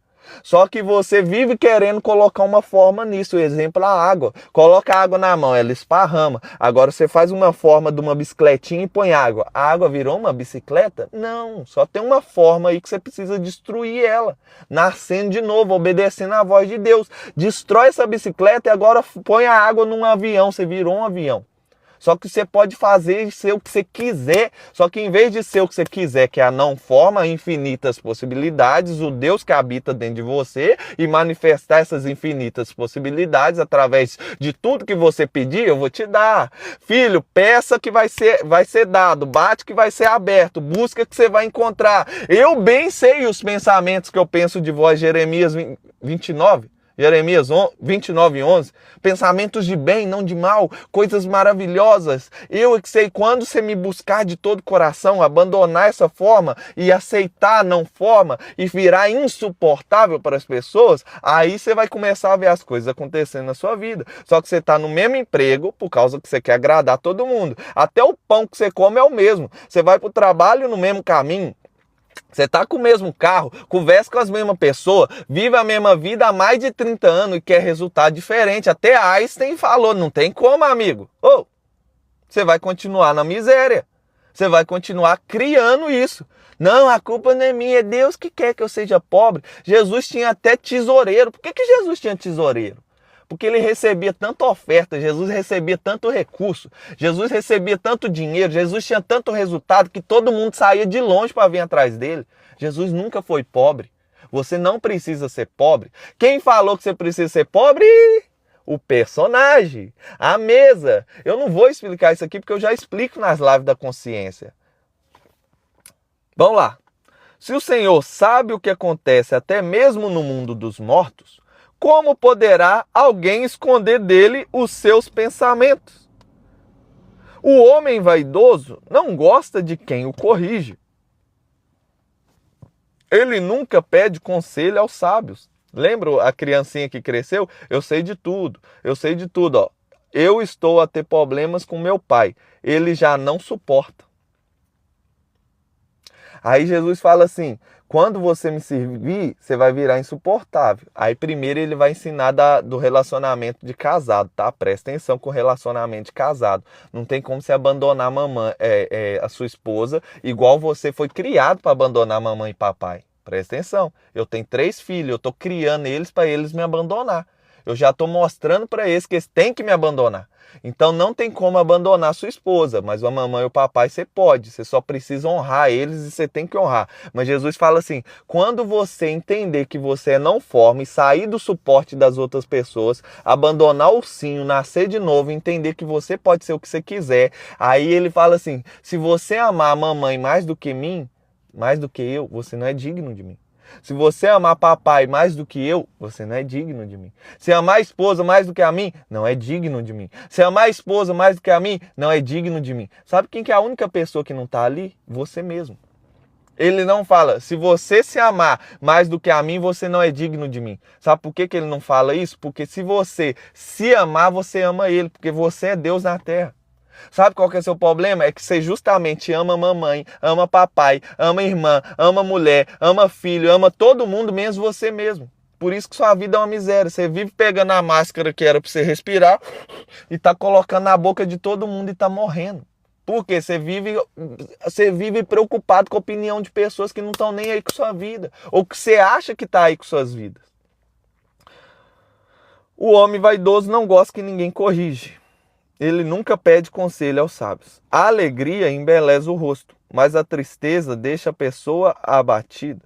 Só que você vive querendo colocar uma forma nisso. O exemplo é a água. Coloca a água na mão, ela esparrama. Agora você faz uma forma de uma bicicletinha e põe água. A água virou uma bicicleta? Não, só tem uma forma aí que você precisa destruir ela. Nascendo de novo, obedecendo à voz de Deus. Destrói essa bicicleta e agora põe a água num avião. Você virou um avião. Só que você pode fazer e ser o que você quiser. Só que em vez de ser o que você quiser, que é a não forma, infinitas possibilidades, o Deus que habita dentro de você e manifestar essas infinitas possibilidades através de tudo que você pedir, eu vou te dar. Filho, peça que vai ser dado, bate que vai ser aberto, busca que você vai encontrar. Eu bem sei os pensamentos que eu penso de vós, Jeremias 29. Jeremias 29:11, pensamentos de bem, não de mal, coisas maravilhosas. Eu é que sei, quando você me buscar de todo o coração, abandonar essa forma e aceitar a não forma e virar insuportável para as pessoas, aí você vai começar a ver as coisas acontecendo na sua vida. Só que você está no mesmo emprego por causa que você quer agradar todo mundo. Até o pão que você come é o mesmo. Você vai para o trabalho no mesmo caminho. Você tá com o mesmo carro, conversa com as mesmas pessoas, vive a mesma vida há mais de 30 anos e quer resultado diferente. Até Einstein falou, não tem como, amigo. Você vai continuar na miséria. Você vai continuar criando isso. Não, a culpa não é minha, é Deus que quer que eu seja pobre. Jesus tinha até tesoureiro. Por que Jesus tinha tesoureiro? Porque ele recebia tanta oferta, Jesus recebia tanto recurso, Jesus recebia tanto dinheiro, Jesus tinha tanto resultado que todo mundo saía de longe para vir atrás dele. Jesus nunca foi pobre. Você não precisa ser pobre. Quem falou que você precisa ser pobre? O personagem, a mesa. Eu não vou explicar isso aqui porque eu já explico nas lives da consciência. Vamos lá. Se o Senhor sabe o que acontece até mesmo no mundo dos mortos, como poderá alguém esconder dele os seus pensamentos? O homem vaidoso não gosta de quem o corrige. Ele nunca pede conselho aos sábios. Lembra a criancinha que cresceu? Eu sei de tudo. Ó. Eu estou a ter problemas com meu pai. Ele já não suporta. Aí Jesus fala assim, quando você me servir, você vai virar insuportável. Aí primeiro ele vai ensinar do relacionamento de casado, tá? Presta atenção com o relacionamento de casado. Não tem como você abandonar a mamãe, a sua esposa, igual você foi criado para abandonar mamãe e papai. Presta atenção. Eu tenho 3 filhos, eu estou criando eles para eles me abandonar. Eu já estou mostrando para eles que eles têm que me abandonar. Então não tem como abandonar sua esposa, mas a mamãe e o papai você pode, você só precisa honrar eles e você tem que honrar. Mas Jesus fala assim, quando você entender que você é não forma e sair do suporte das outras pessoas, abandonar o ursinho, nascer de novo, entender que você pode ser o que você quiser, aí ele fala assim, se você amar a mamãe mais do que mim, mais do que eu, você não é digno de mim. Se você amar papai mais do que eu, você não é digno de mim. Se amar a esposa mais do que a mim, não é digno de mim. Se amar a esposa mais do que a mim, não é digno de mim. Sabe quem que é a única pessoa que não está ali? Você mesmo. Ele não fala, se você se amar mais do que a mim, você não é digno de mim. Sabe por que ele não fala isso? Porque se você se amar, você ama ele, porque você é Deus na terra. Sabe qual que é o seu problema? É que você justamente ama mamãe, ama papai, ama irmã, ama mulher, ama filho, ama todo mundo, menos você mesmo. Por isso que sua vida é uma miséria. Você vive pegando a máscara que era para você respirar e tá colocando na boca de todo mundo e tá morrendo. Por quê? Você vive preocupado com a opinião de pessoas que não estão nem aí com sua vida. Ou que você acha que tá aí com suas vidas. O homem vaidoso não gosta que ninguém corrige. Ele nunca pede conselho aos sábios. A alegria embeleza o rosto, mas a tristeza deixa a pessoa abatida.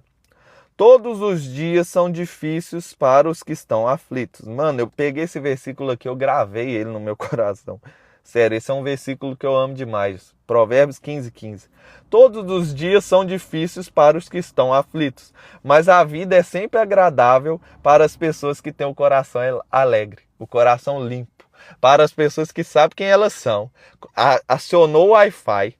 Todos os dias são difíceis para os que estão aflitos. Mano, eu peguei esse versículo aqui, eu gravei ele no meu coração. Sério, esse é um versículo que eu amo demais. Provérbios 15:15. Todos os dias são difíceis para os que estão aflitos, mas a vida é sempre agradável para as pessoas que têm o coração alegre, o coração limpo. Para as pessoas que sabem quem elas são, acionou o Wi-Fi,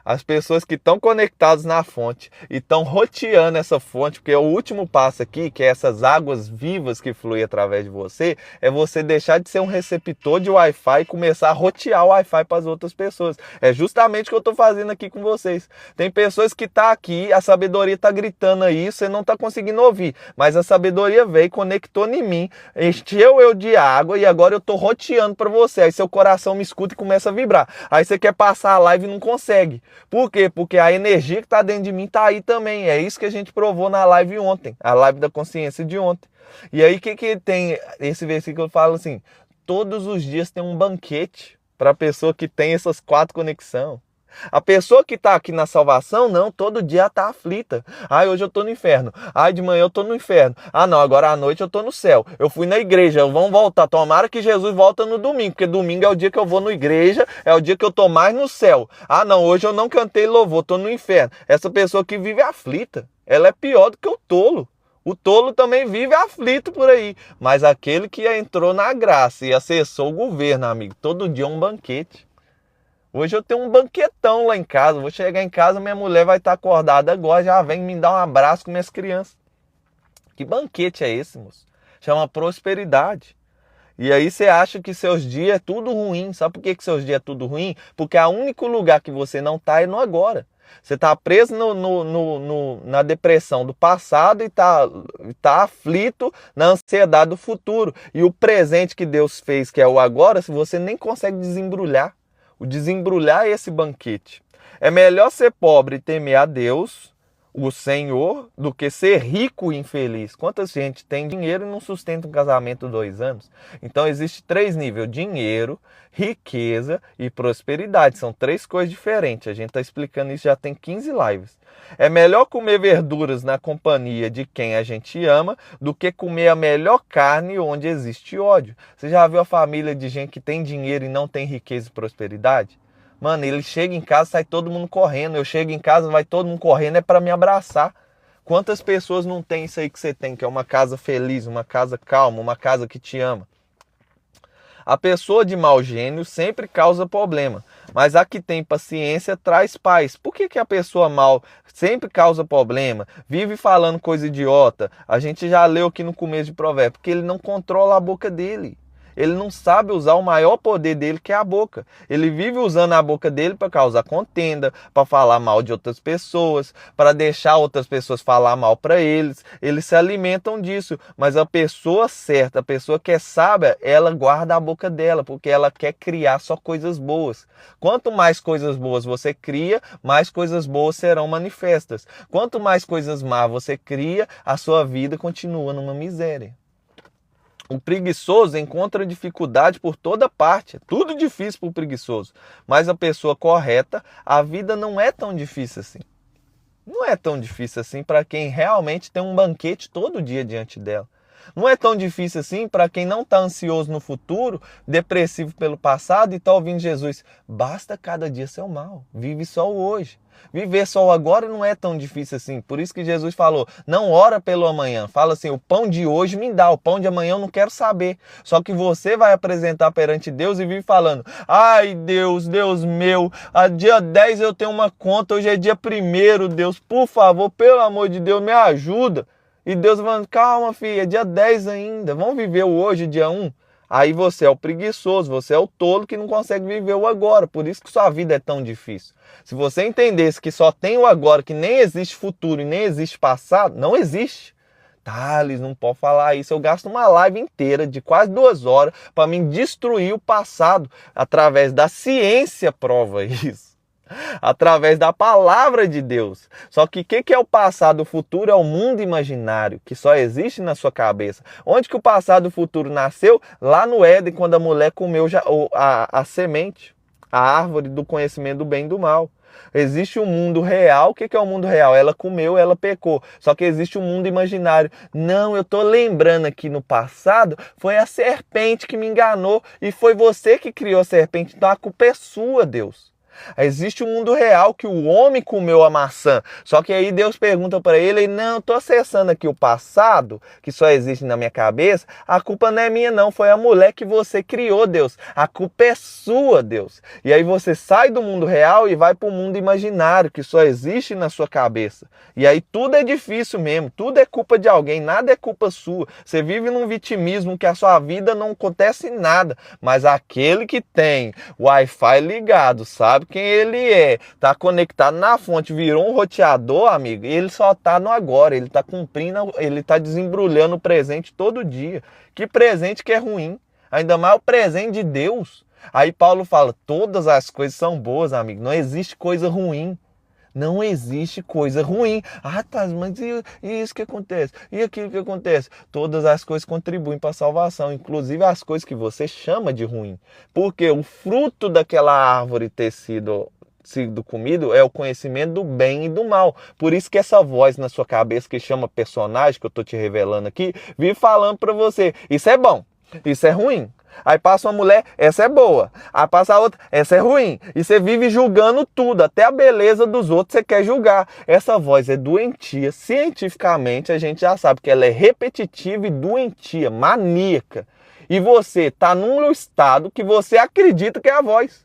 as pessoas que estão conectadas na fonte e estão roteando essa fonte, porque o último passo aqui, que é essas águas vivas que fluem através de você, é você deixar de ser um receptor de Wi-Fi e começar a rotear o Wi-Fi para as outras pessoas. É justamente o que eu estou fazendo aqui com vocês. Tem pessoas que estão aqui, a sabedoria está gritando aí, você não está conseguindo ouvir, mas a sabedoria veio, conectou em mim, encheu eu de água e agora eu estou roteando para você. Aí seu coração me escuta e começa a vibrar. Aí você quer passar a live e não consegue. Por quê? Porque a energia que está dentro de mim está aí também. É isso que a gente provou na live ontem. A live da consciência de ontem. E aí o que tem? Esse versículo fala assim, todos os dias tem um banquete para a pessoa que tem essas 4 conexões. A pessoa que está aqui na salvação, não, todo dia está aflita. Ai, hoje eu estou no inferno. Ai, de manhã eu estou no inferno. Ah, não, agora à noite eu estou no céu. Eu fui na igreja, vamos voltar. Tomara que Jesus volta no domingo, porque domingo é o dia que eu vou na igreja, é o dia que eu estou mais no céu. Ah, não, hoje eu não cantei louvor, estou no inferno. Essa pessoa que vive aflita, ela é pior do que o tolo. O tolo também vive aflito por aí. Mas aquele que entrou na graça e acessou o governo, amigo, todo dia é um banquete. Hoje eu tenho um banquetão lá em casa. Vou chegar em casa, minha mulher vai estar acordada agora, já vem me dar um abraço com minhas crianças. Que banquete é esse, moço? Chama prosperidade. E aí você acha que seus dias é tudo ruim. Sabe por que seus dias é tudo ruim? Porque o único lugar que você não está é no agora. Você está preso na depressão do passado e tá aflito na ansiedade do futuro. E o presente que Deus fez, que é o agora, você nem consegue desembrulhar. O desembrulhar é esse banquete. É melhor ser pobre e temer a Deus, o Senhor, do que ser rico e infeliz. Quanta gente tem dinheiro e não sustenta um casamento 2 anos? Então existe 3 níveis: dinheiro, riqueza e prosperidade. São 3 coisas diferentes. A gente está explicando isso já tem 15 lives. É melhor comer verduras na companhia de quem a gente ama do que comer a melhor carne onde existe ódio. Você já viu a família de gente que tem dinheiro e não tem riqueza e prosperidade? Mano, ele chega em casa, sai todo mundo correndo. Eu chego em casa, vai todo mundo correndo, é para me abraçar. Quantas pessoas não tem isso aí que você tem, que é uma casa feliz, uma casa calma, uma casa que te ama? A pessoa de mau gênio sempre causa problema, mas a que tem paciência traz paz. Por que a pessoa mal sempre causa problema, vive falando coisa idiota? A gente já leu aqui no começo de Provérbios, porque ele não controla a boca dele. Ele não sabe usar o maior poder dele, que é a boca. Ele vive usando a boca dele para causar contenda, para falar mal de outras pessoas, para deixar outras pessoas falar mal para eles. Eles se alimentam disso. Mas a pessoa certa, a pessoa que é sábia, ela guarda a boca dela, porque ela quer criar só coisas boas. Quanto mais coisas boas você cria, mais coisas boas serão manifestas. Quanto mais coisas más você cria, a sua vida continua numa miséria. O preguiçoso encontra dificuldade por toda parte. É tudo difícil para o preguiçoso. Mas a pessoa correta, a vida não é tão difícil assim. Não é tão difícil assim para quem realmente tem um banquete todo dia diante dela. Não é tão difícil assim para quem não está ansioso no futuro, depressivo pelo passado e está ouvindo Jesus. Basta cada dia seu mal. Vive só o hoje. Viver só o agora não é tão difícil assim. Por isso que Jesus falou, não ora pelo amanhã. Fala assim, o pão de hoje me dá, o pão de amanhã eu não quero saber. Só que você vai apresentar perante Deus e vive falando, ai Deus, Deus meu, a dia 10 eu tenho uma conta, hoje é dia 1º, Deus, por favor, pelo amor de Deus, me ajuda. E Deus falando, calma filha, é dia 10 ainda, vamos viver o hoje, dia 1. Aí você é o preguiçoso, você é o tolo que não consegue viver o agora. Por isso que sua vida é tão difícil. Se você entendesse que só tem o agora, que nem existe futuro e nem existe passado, não existe. Thales, não pode falar isso. Eu gasto uma live inteira de quase 2 horas para me destruir o passado. Através da ciência prova isso. Através da palavra de Deus. Só que o que é o passado? O futuro é o mundo imaginário, que só existe na sua cabeça. Onde que o passado e o futuro nasceu? Lá no Éden, quando a mulher comeu a semente, a árvore do conhecimento do bem e do mal. Existe um mundo real. O que é o mundo real? Ela comeu, ela pecou. Só que existe um mundo imaginário. Não, eu estou lembrando aqui no passado, foi a serpente que me enganou e foi você que criou a serpente. Então a culpa é sua, Deus. Existe um mundo real que o homem comeu a maçã. Só que aí Deus pergunta para ele, não, estou acessando aqui o passado, que só existe na minha cabeça. A culpa não é minha não, foi a mulher que você criou, Deus. A culpa é sua, Deus. E aí você sai do mundo real e vai para o mundo imaginário, que só existe na sua cabeça. E aí tudo é difícil mesmo, tudo é culpa de alguém, nada é culpa sua. Você vive num vitimismo que a sua vida não acontece nada. Mas aquele que tem o Wi-Fi ligado, sabe quem ele é, tá conectado na fonte, virou um roteador, amigo, ele só tá no agora, ele tá cumprindo, ele tá desembrulhando o presente todo dia. Que presente que é ruim, ainda mais o presente de Deus. Aí Paulo fala, todas as coisas são boas, amigo, não existe coisa ruim. Não existe coisa ruim. Ah, tá, mas e isso que acontece? E aquilo que acontece? Todas as coisas contribuem para a salvação, inclusive as coisas que você chama de ruim. Porque o fruto daquela árvore ter sido comido é o conhecimento do bem e do mal. Por isso que essa voz na sua cabeça que chama personagem, que eu tô te revelando aqui, vive falando para você, isso é bom, isso é ruim. Aí passa uma mulher, essa é boa. Aí passa a outra, essa é ruim. E você vive julgando tudo, até a beleza dos outros você quer julgar. Essa voz é doentia. Cientificamente a gente já sabe que ela é repetitiva e doentia, maníaca. E você está num estado que você acredita que é a voz.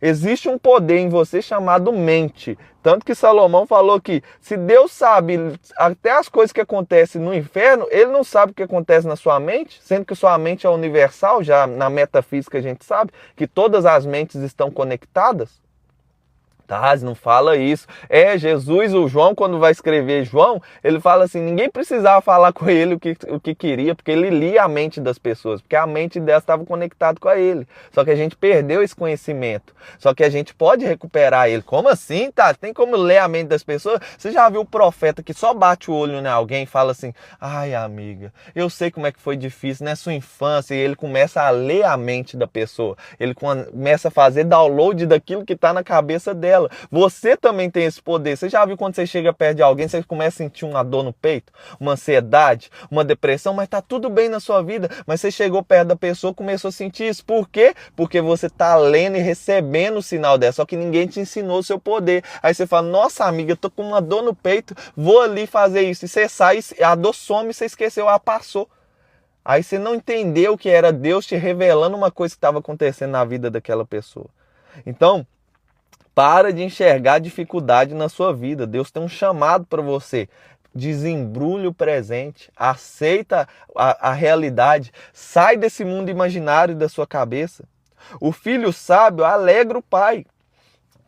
Existe um poder em você chamado mente. Tanto que Salomão falou que se Deus sabe até as coisas que acontecem no inferno, ele não sabe o que acontece na sua mente, sendo que sua mente é universal, já na metafísica a gente sabe que todas as mentes estão conectadas. Tá, não fala isso. Jesus, o João, quando vai escrever João, ele fala assim, ninguém precisava falar com ele o que queria, porque ele lia a mente das pessoas, porque a mente delas estava conectada com a ele. Só que a gente perdeu esse conhecimento. Só que a gente pode recuperar ele. Como assim, tá? Tem como ler a mente das pessoas? Você já viu o profeta que só bate o olho em alguém e fala assim, ai, amiga, eu sei como é que foi difícil na sua infância, e ele começa a ler a mente da pessoa. Ele começa a fazer download daquilo que está na cabeça dela. Você também tem esse poder. Você já viu quando você chega perto de alguém, você começa a sentir uma dor no peito, uma ansiedade, uma depressão, mas tá tudo bem na sua vida, mas você chegou perto da pessoa, começou a sentir isso. Por quê? Porque você tá lendo e recebendo o sinal dela, só que ninguém te ensinou o seu poder. Aí você fala, nossa amiga, eu tô com uma dor no peito, vou ali fazer isso. E você sai, a dor some e você esqueceu, passou. Aí você não entendeu que era Deus te revelando uma coisa que estava acontecendo na vida daquela pessoa. Então, para de enxergar dificuldade na sua vida. Deus tem um chamado para você. Desembrulhe o presente. Aceita a realidade. Sai desse mundo imaginário da sua cabeça. O filho sábio alegra o pai,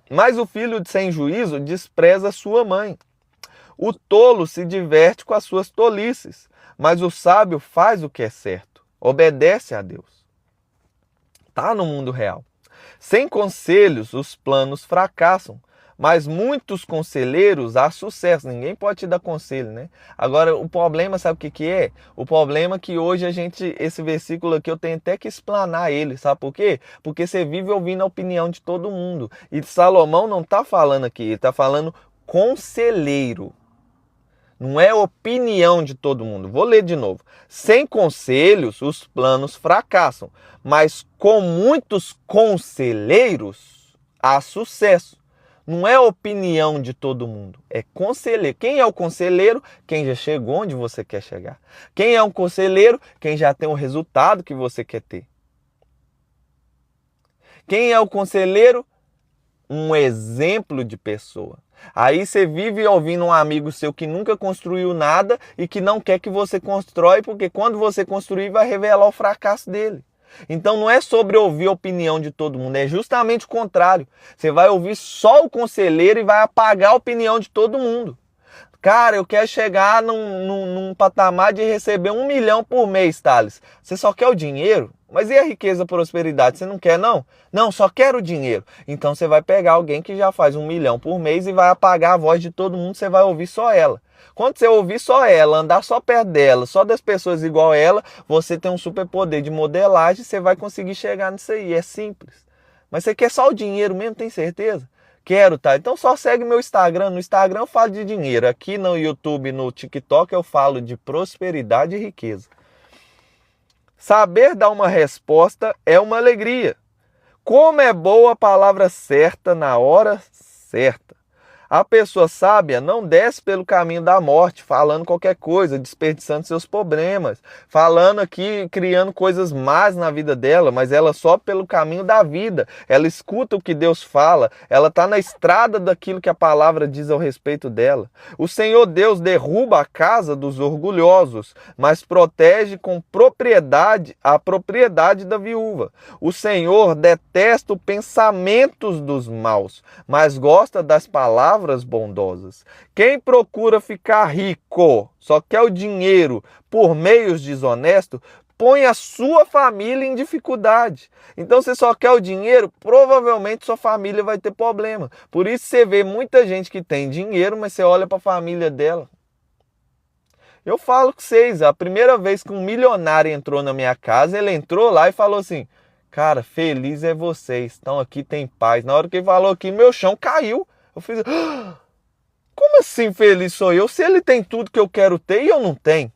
mas o filho sem juízo despreza sua mãe. O tolo se diverte com as suas tolices, mas o sábio faz o que é certo. Obedece a Deus. Tá no mundo real. Sem conselhos, os planos fracassam, mas muitos conselheiros há sucesso. Ninguém pode te dar conselho, né? Agora, o problema, sabe o que é? O problema é que hoje esse versículo aqui, eu tenho até que explanar ele, sabe por quê? Porque você vive ouvindo a opinião de todo mundo. E Salomão não está falando aqui, ele está falando conselheiro. Não é opinião de todo mundo. Vou ler de novo. Sem conselhos, os planos fracassam. Mas com muitos conselheiros, há sucesso. Não é opinião de todo mundo. É conselheiro. Quem é o conselheiro? Quem já chegou onde você quer chegar. Quem é um conselheiro? Quem já tem o resultado que você quer ter. Quem é o conselheiro? Um exemplo de pessoa. Aí você vive ouvindo um amigo seu que nunca construiu nada e que não quer que você constrói, porque quando você construir vai revelar o fracasso dele. Então não é sobre ouvir a opinião de todo mundo, é justamente o contrário. Você vai ouvir só o conselheiro e vai apagar a opinião de todo mundo. Cara, eu quero chegar num patamar de receber 1 milhão por mês, Thales. Você só quer o dinheiro? Mas e a riqueza e a prosperidade? Você não quer, não? Não, só quero o dinheiro. Então você vai pegar alguém que já faz 1 milhão por mês e vai apagar a voz de todo mundo, você vai ouvir só ela. Quando você ouvir só ela, andar só perto dela, só das pessoas igual ela, você tem um superpoder de modelagem, você vai conseguir chegar nisso aí. É simples. Mas você quer só o dinheiro mesmo, tem certeza? Quero, tá? Então só segue meu Instagram. No Instagram eu falo de dinheiro. Aqui no YouTube, no TikTok, eu falo de prosperidade e riqueza. Saber dar uma resposta é uma alegria. Como é boa a palavra certa na hora certa. A pessoa sábia não desce pelo caminho da morte, falando qualquer coisa, desperdiçando seus problemas, falando aqui, criando coisas más na vida dela, mas ela sobe pelo caminho da vida. Ela escuta o que Deus fala, ela está na estrada daquilo que a palavra diz ao respeito dela. O Senhor Deus derruba a casa dos orgulhosos, mas protege com propriedade a propriedade da viúva. O Senhor detesta os pensamentos dos maus, mas gosta das palavras bondosas. Quem procura ficar rico, só quer o dinheiro por meios desonestos, põe a sua família em dificuldade. Então você só quer o dinheiro, provavelmente sua família vai ter problema. Por isso você vê muita gente que tem dinheiro, mas você olha para a família dela. Eu falo com vocês, a primeira vez que um milionário entrou na minha casa, ele entrou lá e falou assim: cara, feliz é vocês, estão aqui, tem paz. Na hora que ele falou aqui, meu chão caiu. Eu fiz: como assim feliz sou eu, se ele tem tudo que eu quero ter e eu não tenho?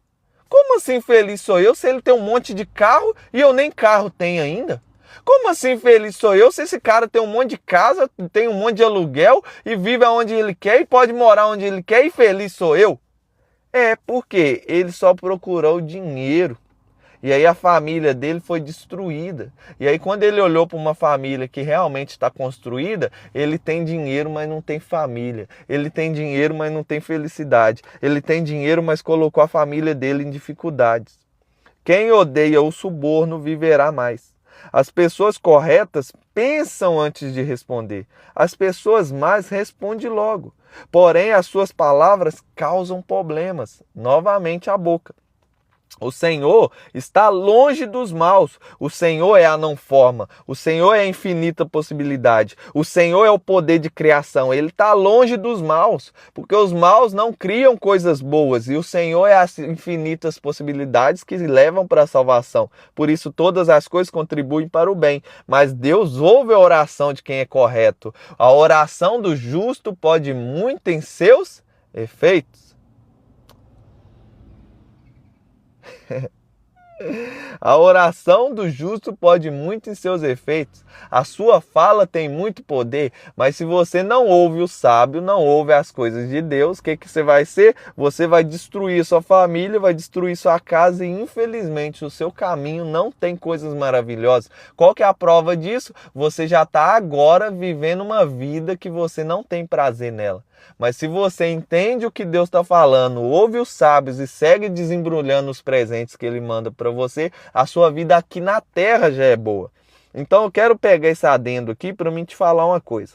Como assim feliz sou eu, se ele tem um monte de carro e eu nem carro tenho ainda? Como assim feliz sou eu, se esse cara tem um monte de casa, tem um monte de aluguel e vive onde ele quer e pode morar onde ele quer e feliz sou eu? É porque ele só procurou dinheiro. E aí a família dele foi destruída. E aí quando ele olhou para uma família que realmente está construída, ele tem dinheiro, mas não tem família. Ele tem dinheiro, mas não tem felicidade. Ele tem dinheiro, mas colocou a família dele em dificuldades. Quem odeia o suborno viverá mais. As pessoas corretas pensam antes de responder. As pessoas más respondem logo. Porém, as suas palavras causam problemas. Novamente a boca. O Senhor está longe dos maus. O Senhor é a não forma. O Senhor é a infinita possibilidade. O Senhor é o poder de criação. Ele está longe dos maus, porque os maus não criam coisas boas. E o Senhor é as infinitas possibilidades que levam para a salvação. Por isso todas as coisas contribuem para o bem. Mas Deus ouve a oração de quem é correto. A oração do justo pode muito em seus efeitos. A oração do justo pode muito em seus efeitos. A sua fala tem muito poder, mas se você não ouve o sábio, não ouve as coisas de Deus, o que você vai ser? Você vai destruir sua família, vai destruir sua casa e infelizmente o seu caminho não tem coisas maravilhosas. Qual que é a prova disso? Você já está agora vivendo uma vida que você não tem prazer nela. Mas se você entende o que Deus está falando, ouve os sábios e segue desembrulhando os presentes que Ele manda para você, a sua vida aqui na terra já é boa. Então eu quero pegar esse adendo aqui para mim te falar uma coisa.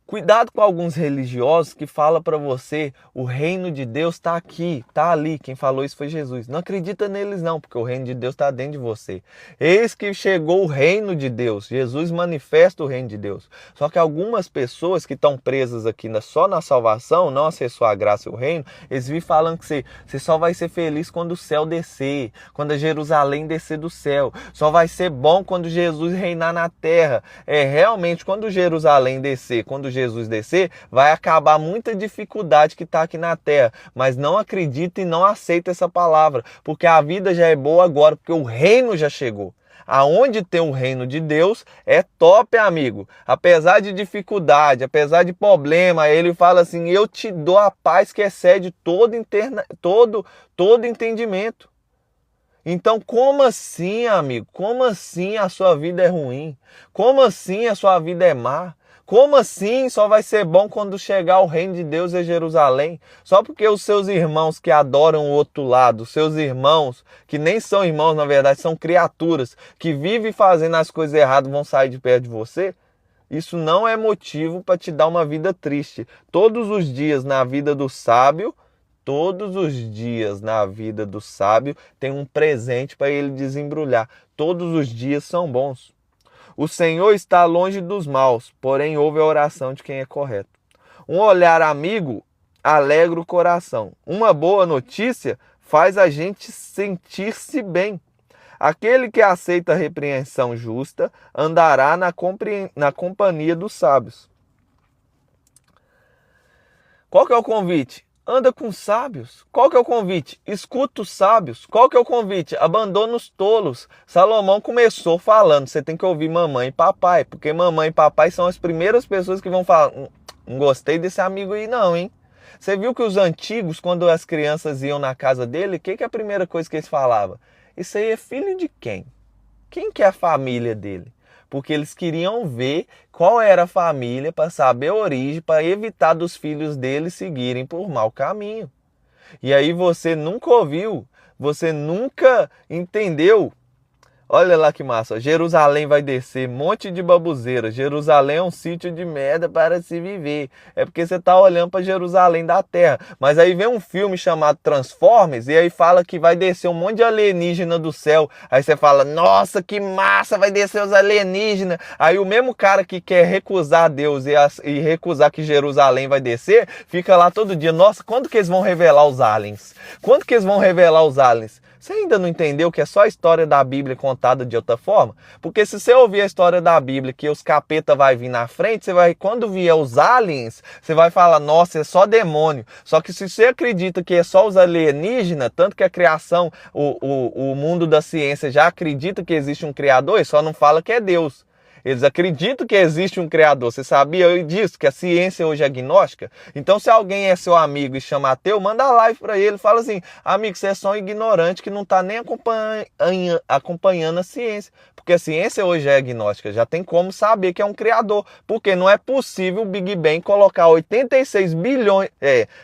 Cuidado com alguns religiosos que falam para você: o reino de Deus está aqui, está ali. Quem falou isso foi Jesus. Não acredita neles não, porque o reino de Deus está dentro de você. Eis que chegou o reino de Deus. Jesus manifesta o reino de Deus. Só que algumas pessoas que estão presas aqui só na salvação, não acessou a graça e o reino, eles vivem falando que você só vai ser feliz quando o céu descer, quando a Jerusalém descer do céu. Só vai ser bom quando Jesus reinar na terra. Realmente, quando Jerusalém descer, quando Jesus descer, vai acabar muita dificuldade que está aqui na terra, mas não acredita e não aceita essa palavra, porque a vida já é boa agora, porque o reino já chegou. Aonde tem o reino de Deus é top, amigo. Apesar de dificuldade, apesar de problema, ele fala assim: eu te dou a paz que excede todo entendimento. Então, como assim, amigo? Como assim a sua vida é ruim? Como assim a sua vida é má? Como assim só vai ser bom quando chegar o reino de Deus em Jerusalém? Só porque os seus irmãos que adoram o outro lado, os seus irmãos que nem são irmãos, na verdade, são criaturas que vivem fazendo as coisas erradas, vão sair de perto de você? Isso não é motivo para te dar uma vida triste. Todos os dias na vida do sábio, tem um presente para ele desembrulhar. Todos os dias são bons. O Senhor está longe dos maus, porém ouve a oração de quem é correto. Um olhar amigo alegra o coração. Uma boa notícia faz a gente sentir-se bem. Aquele que aceita a repreensão justa andará na companhia dos sábios. Qual que é o convite? Anda com sábios. Qual que é o convite? Escuta os sábios. Qual que é o convite? Abandona os tolos. Salomão começou falando: você tem que ouvir mamãe e papai, porque mamãe e papai são as primeiras pessoas que vão falar: não gostei desse amigo aí não, hein? Você viu que os antigos, quando as crianças iam na casa dele, o que é a primeira coisa que eles falavam? Isso aí é filho de quem? Quem que é a família dele? Porque eles queriam ver qual era a família para saber a origem, para evitar dos filhos deles seguirem por mau caminho. E aí você nunca ouviu, você nunca entendeu Olha lá que massa. Jerusalém vai descer, monte de babuzeira. Jerusalém é um sítio de merda para se viver. É porque você tá olhando para Jerusalém da Terra. Mas aí vem um filme chamado Transformers e aí fala que vai descer um monte de alienígena do céu. Aí você fala, nossa, que massa, vai descer os alienígenas. Aí o mesmo cara que quer recusar Deus e recusar que Jerusalém vai descer, fica lá todo dia. Nossa, quando que eles vão revelar os aliens? Quando que eles vão revelar os aliens? Você ainda não entendeu que é só a história da Bíblia contada de outra forma? Porque se você ouvir a história da Bíblia que os capeta vai vir na frente, você vai, quando vier os aliens, você vai falar, nossa, é só demônio. Só que se você acredita que é só os alienígenas, tanto que a criação, o mundo da ciência já acredita que existe um criador, e só não fala que é Deus. Eles acreditam que existe um criador. Você sabia disso? Que a ciência hoje é agnóstica? Então, se alguém é seu amigo e chama ateu, manda live para ele. Fala assim, amigo, você é só um ignorante que não está nem acompanhando a ciência. Porque a ciência hoje é agnóstica. Já tem como saber que é um criador. Porque não é possível o Big Bang colocar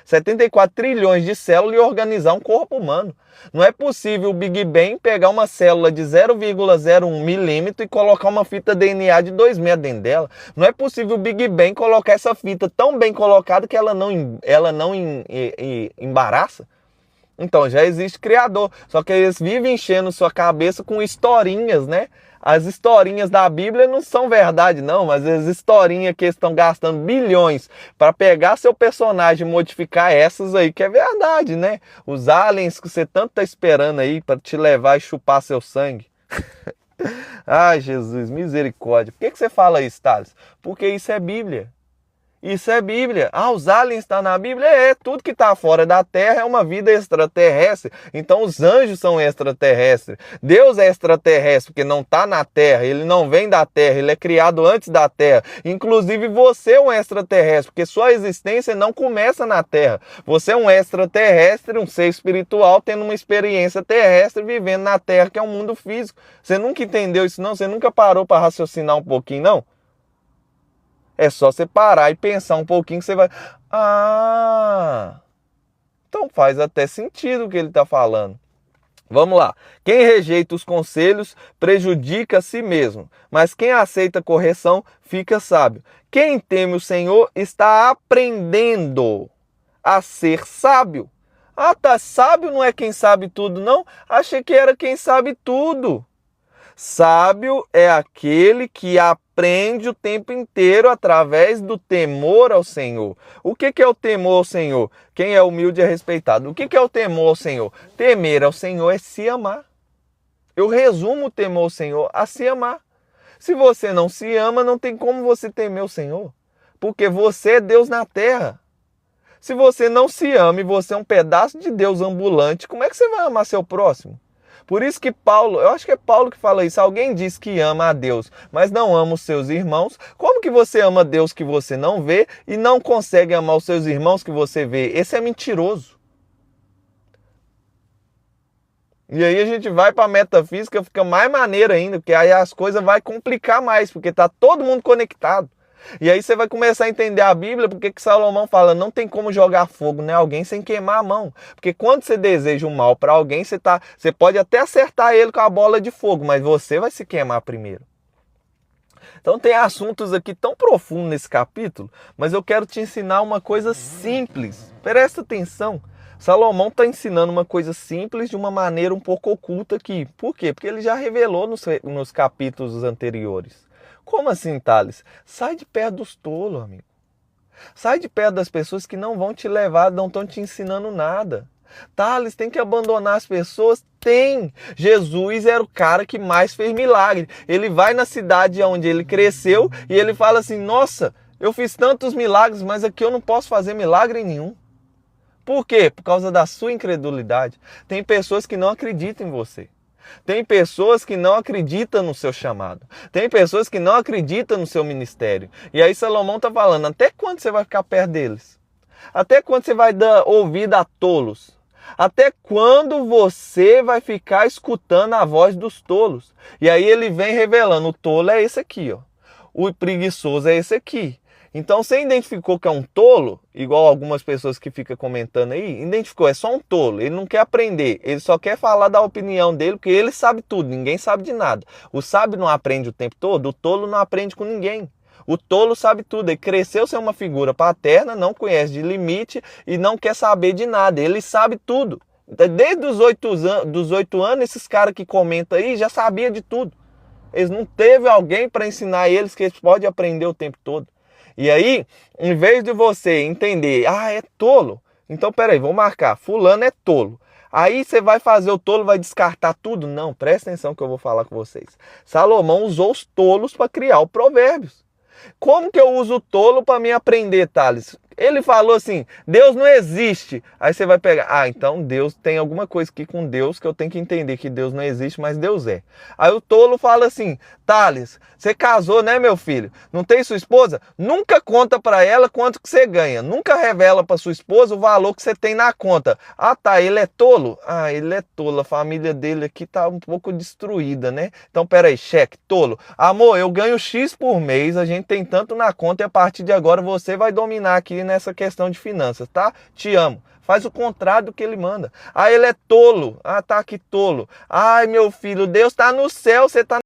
74 trilhões de células e organizar um corpo humano. Não é possível o Big Bang pegar uma célula de 0,01 milímetro e colocar uma fita DNA de 2 metros dentro dela. Não é possível o Big Bang colocar essa fita tão bem colocada que ela não embaraça. Então já existe criador, só que eles vivem enchendo sua cabeça com historinhas, né? As historinhas da Bíblia não são verdade não, mas as historinhas que eles estão gastando bilhões para pegar seu personagem e modificar essas aí que é verdade, né? Os aliens que você tanto tá esperando aí para te levar e chupar seu sangue. Ai, Jesus, misericórdia. Por que você fala isso, Thales? Porque isso é Bíblia. Isso é Bíblia. Ah, os aliens estão na Bíblia? É, tudo que está fora da Terra é uma vida extraterrestre. Então os anjos são extraterrestres. Deus é extraterrestre porque não está na Terra, ele não vem da Terra, ele é criado antes da Terra. Inclusive você é um extraterrestre, porque sua existência não começa na Terra. Você é um extraterrestre, um ser espiritual, tendo uma experiência terrestre, vivendo na Terra, que é um mundo físico. Você nunca entendeu isso não? Você nunca parou para raciocinar um pouquinho, não? É só você parar e pensar um pouquinho que você vai... Ah, então faz até sentido o que ele está falando. Vamos lá. Quem rejeita os conselhos prejudica a si mesmo, mas quem aceita correção fica sábio. Quem teme o Senhor está aprendendo a ser sábio. Ah, tá, sábio não é quem sabe tudo, não? Achei que era quem sabe tudo. Sábio é aquele que aprende o tempo inteiro através do temor ao Senhor. O que é o temor ao Senhor? Quem é humilde é respeitado. O que é o temor ao Senhor? Temer ao Senhor é se amar. Eu resumo o temor ao Senhor a se amar. Se você não se ama, não tem como você temer o Senhor. Porque você é Deus na terra. Se você não se ama e você é um pedaço de Deus ambulante, como é que você vai amar seu próximo? Por isso que Paulo, eu acho que é Paulo que fala isso, alguém diz que ama a Deus, mas não ama os seus irmãos, como que você ama Deus que você não vê e não consegue amar os seus irmãos que você vê? Esse é mentiroso. E aí a gente vai para a metafísica, fica mais maneiro ainda, porque aí as coisas vão complicar mais, porque está todo mundo conectado. E aí você vai começar a entender a Bíblia, porque que Salomão fala, não tem como jogar fogo em alguém sem queimar a mão. Porque quando você deseja o mal para alguém, você pode até acertar ele com a bola de fogo, mas você vai se queimar primeiro. Então tem assuntos aqui tão profundos nesse capítulo, mas eu quero te ensinar uma coisa simples. Presta atenção. Salomão está ensinando uma coisa simples de uma maneira um pouco oculta aqui. Por quê? Porque ele já revelou nos capítulos anteriores. Como assim, Thales? Sai de perto dos tolos, amigo. Sai de perto das pessoas que não vão te levar, não estão te ensinando nada. Thales, tem que abandonar as pessoas? Tem! Jesus era o cara que mais fez milagre. Ele vai na cidade onde ele cresceu e ele fala assim, nossa, eu fiz tantos milagres, mas aqui eu não posso fazer milagre nenhum. Por quê? Por causa da sua incredulidade. Tem pessoas que não acreditam em você. Tem pessoas que não acreditam no seu chamado. Tem pessoas que não acreditam no seu ministério. E aí Salomão está falando, até quando você vai ficar perto deles? Até quando você vai dar ouvido a tolos? Até quando você vai ficar escutando a voz dos tolos? E aí ele vem revelando, o tolo é esse aqui, ó. O preguiçoso é esse aqui. Então você identificou que é um tolo, igual algumas pessoas que ficam comentando aí, identificou, é só um tolo, ele não quer aprender, ele só quer falar da opinião dele, porque ele sabe tudo, ninguém sabe de nada. O sábio não aprende o tempo todo, o tolo não aprende com ninguém. O tolo sabe tudo, ele cresceu sem uma figura paterna, não conhece de limite e não quer saber de nada, ele sabe tudo. Desde os 8 anos, esses caras que comentam aí já sabia de tudo. Eles não teve alguém para ensinar eles que eles podem aprender o tempo todo. E aí, em vez de você entender, é tolo, então peraí, vou marcar, fulano é tolo. Aí você vai fazer o tolo, vai descartar tudo? Não, presta atenção que eu vou falar com vocês. Salomão usou os tolos para criar o Provérbios. Como que eu uso o tolo para me aprender, Thales? Ele falou assim, Deus não existe. Aí você vai pegar, então Deus tem alguma coisa aqui com Deus que eu tenho que entender que Deus não existe, mas Deus é. Aí o tolo fala assim, Thales, você casou, né, meu filho? Não tem sua esposa? Nunca conta para ela quanto que você ganha. Nunca revela para sua esposa o valor que você tem na conta. Tá, ele é tolo? Ele é tolo. A família dele aqui tá um pouco destruída, né? Então, peraí, cheque, tolo. Amor, eu ganho X por mês, a gente tem tanto na conta e a partir de agora você vai dominar aqui nessa questão de finanças, tá? Te amo. Faz o contrário do que ele manda. Ele é tolo. Tá aqui tolo. Ai, meu filho, Deus tá no céu, você tá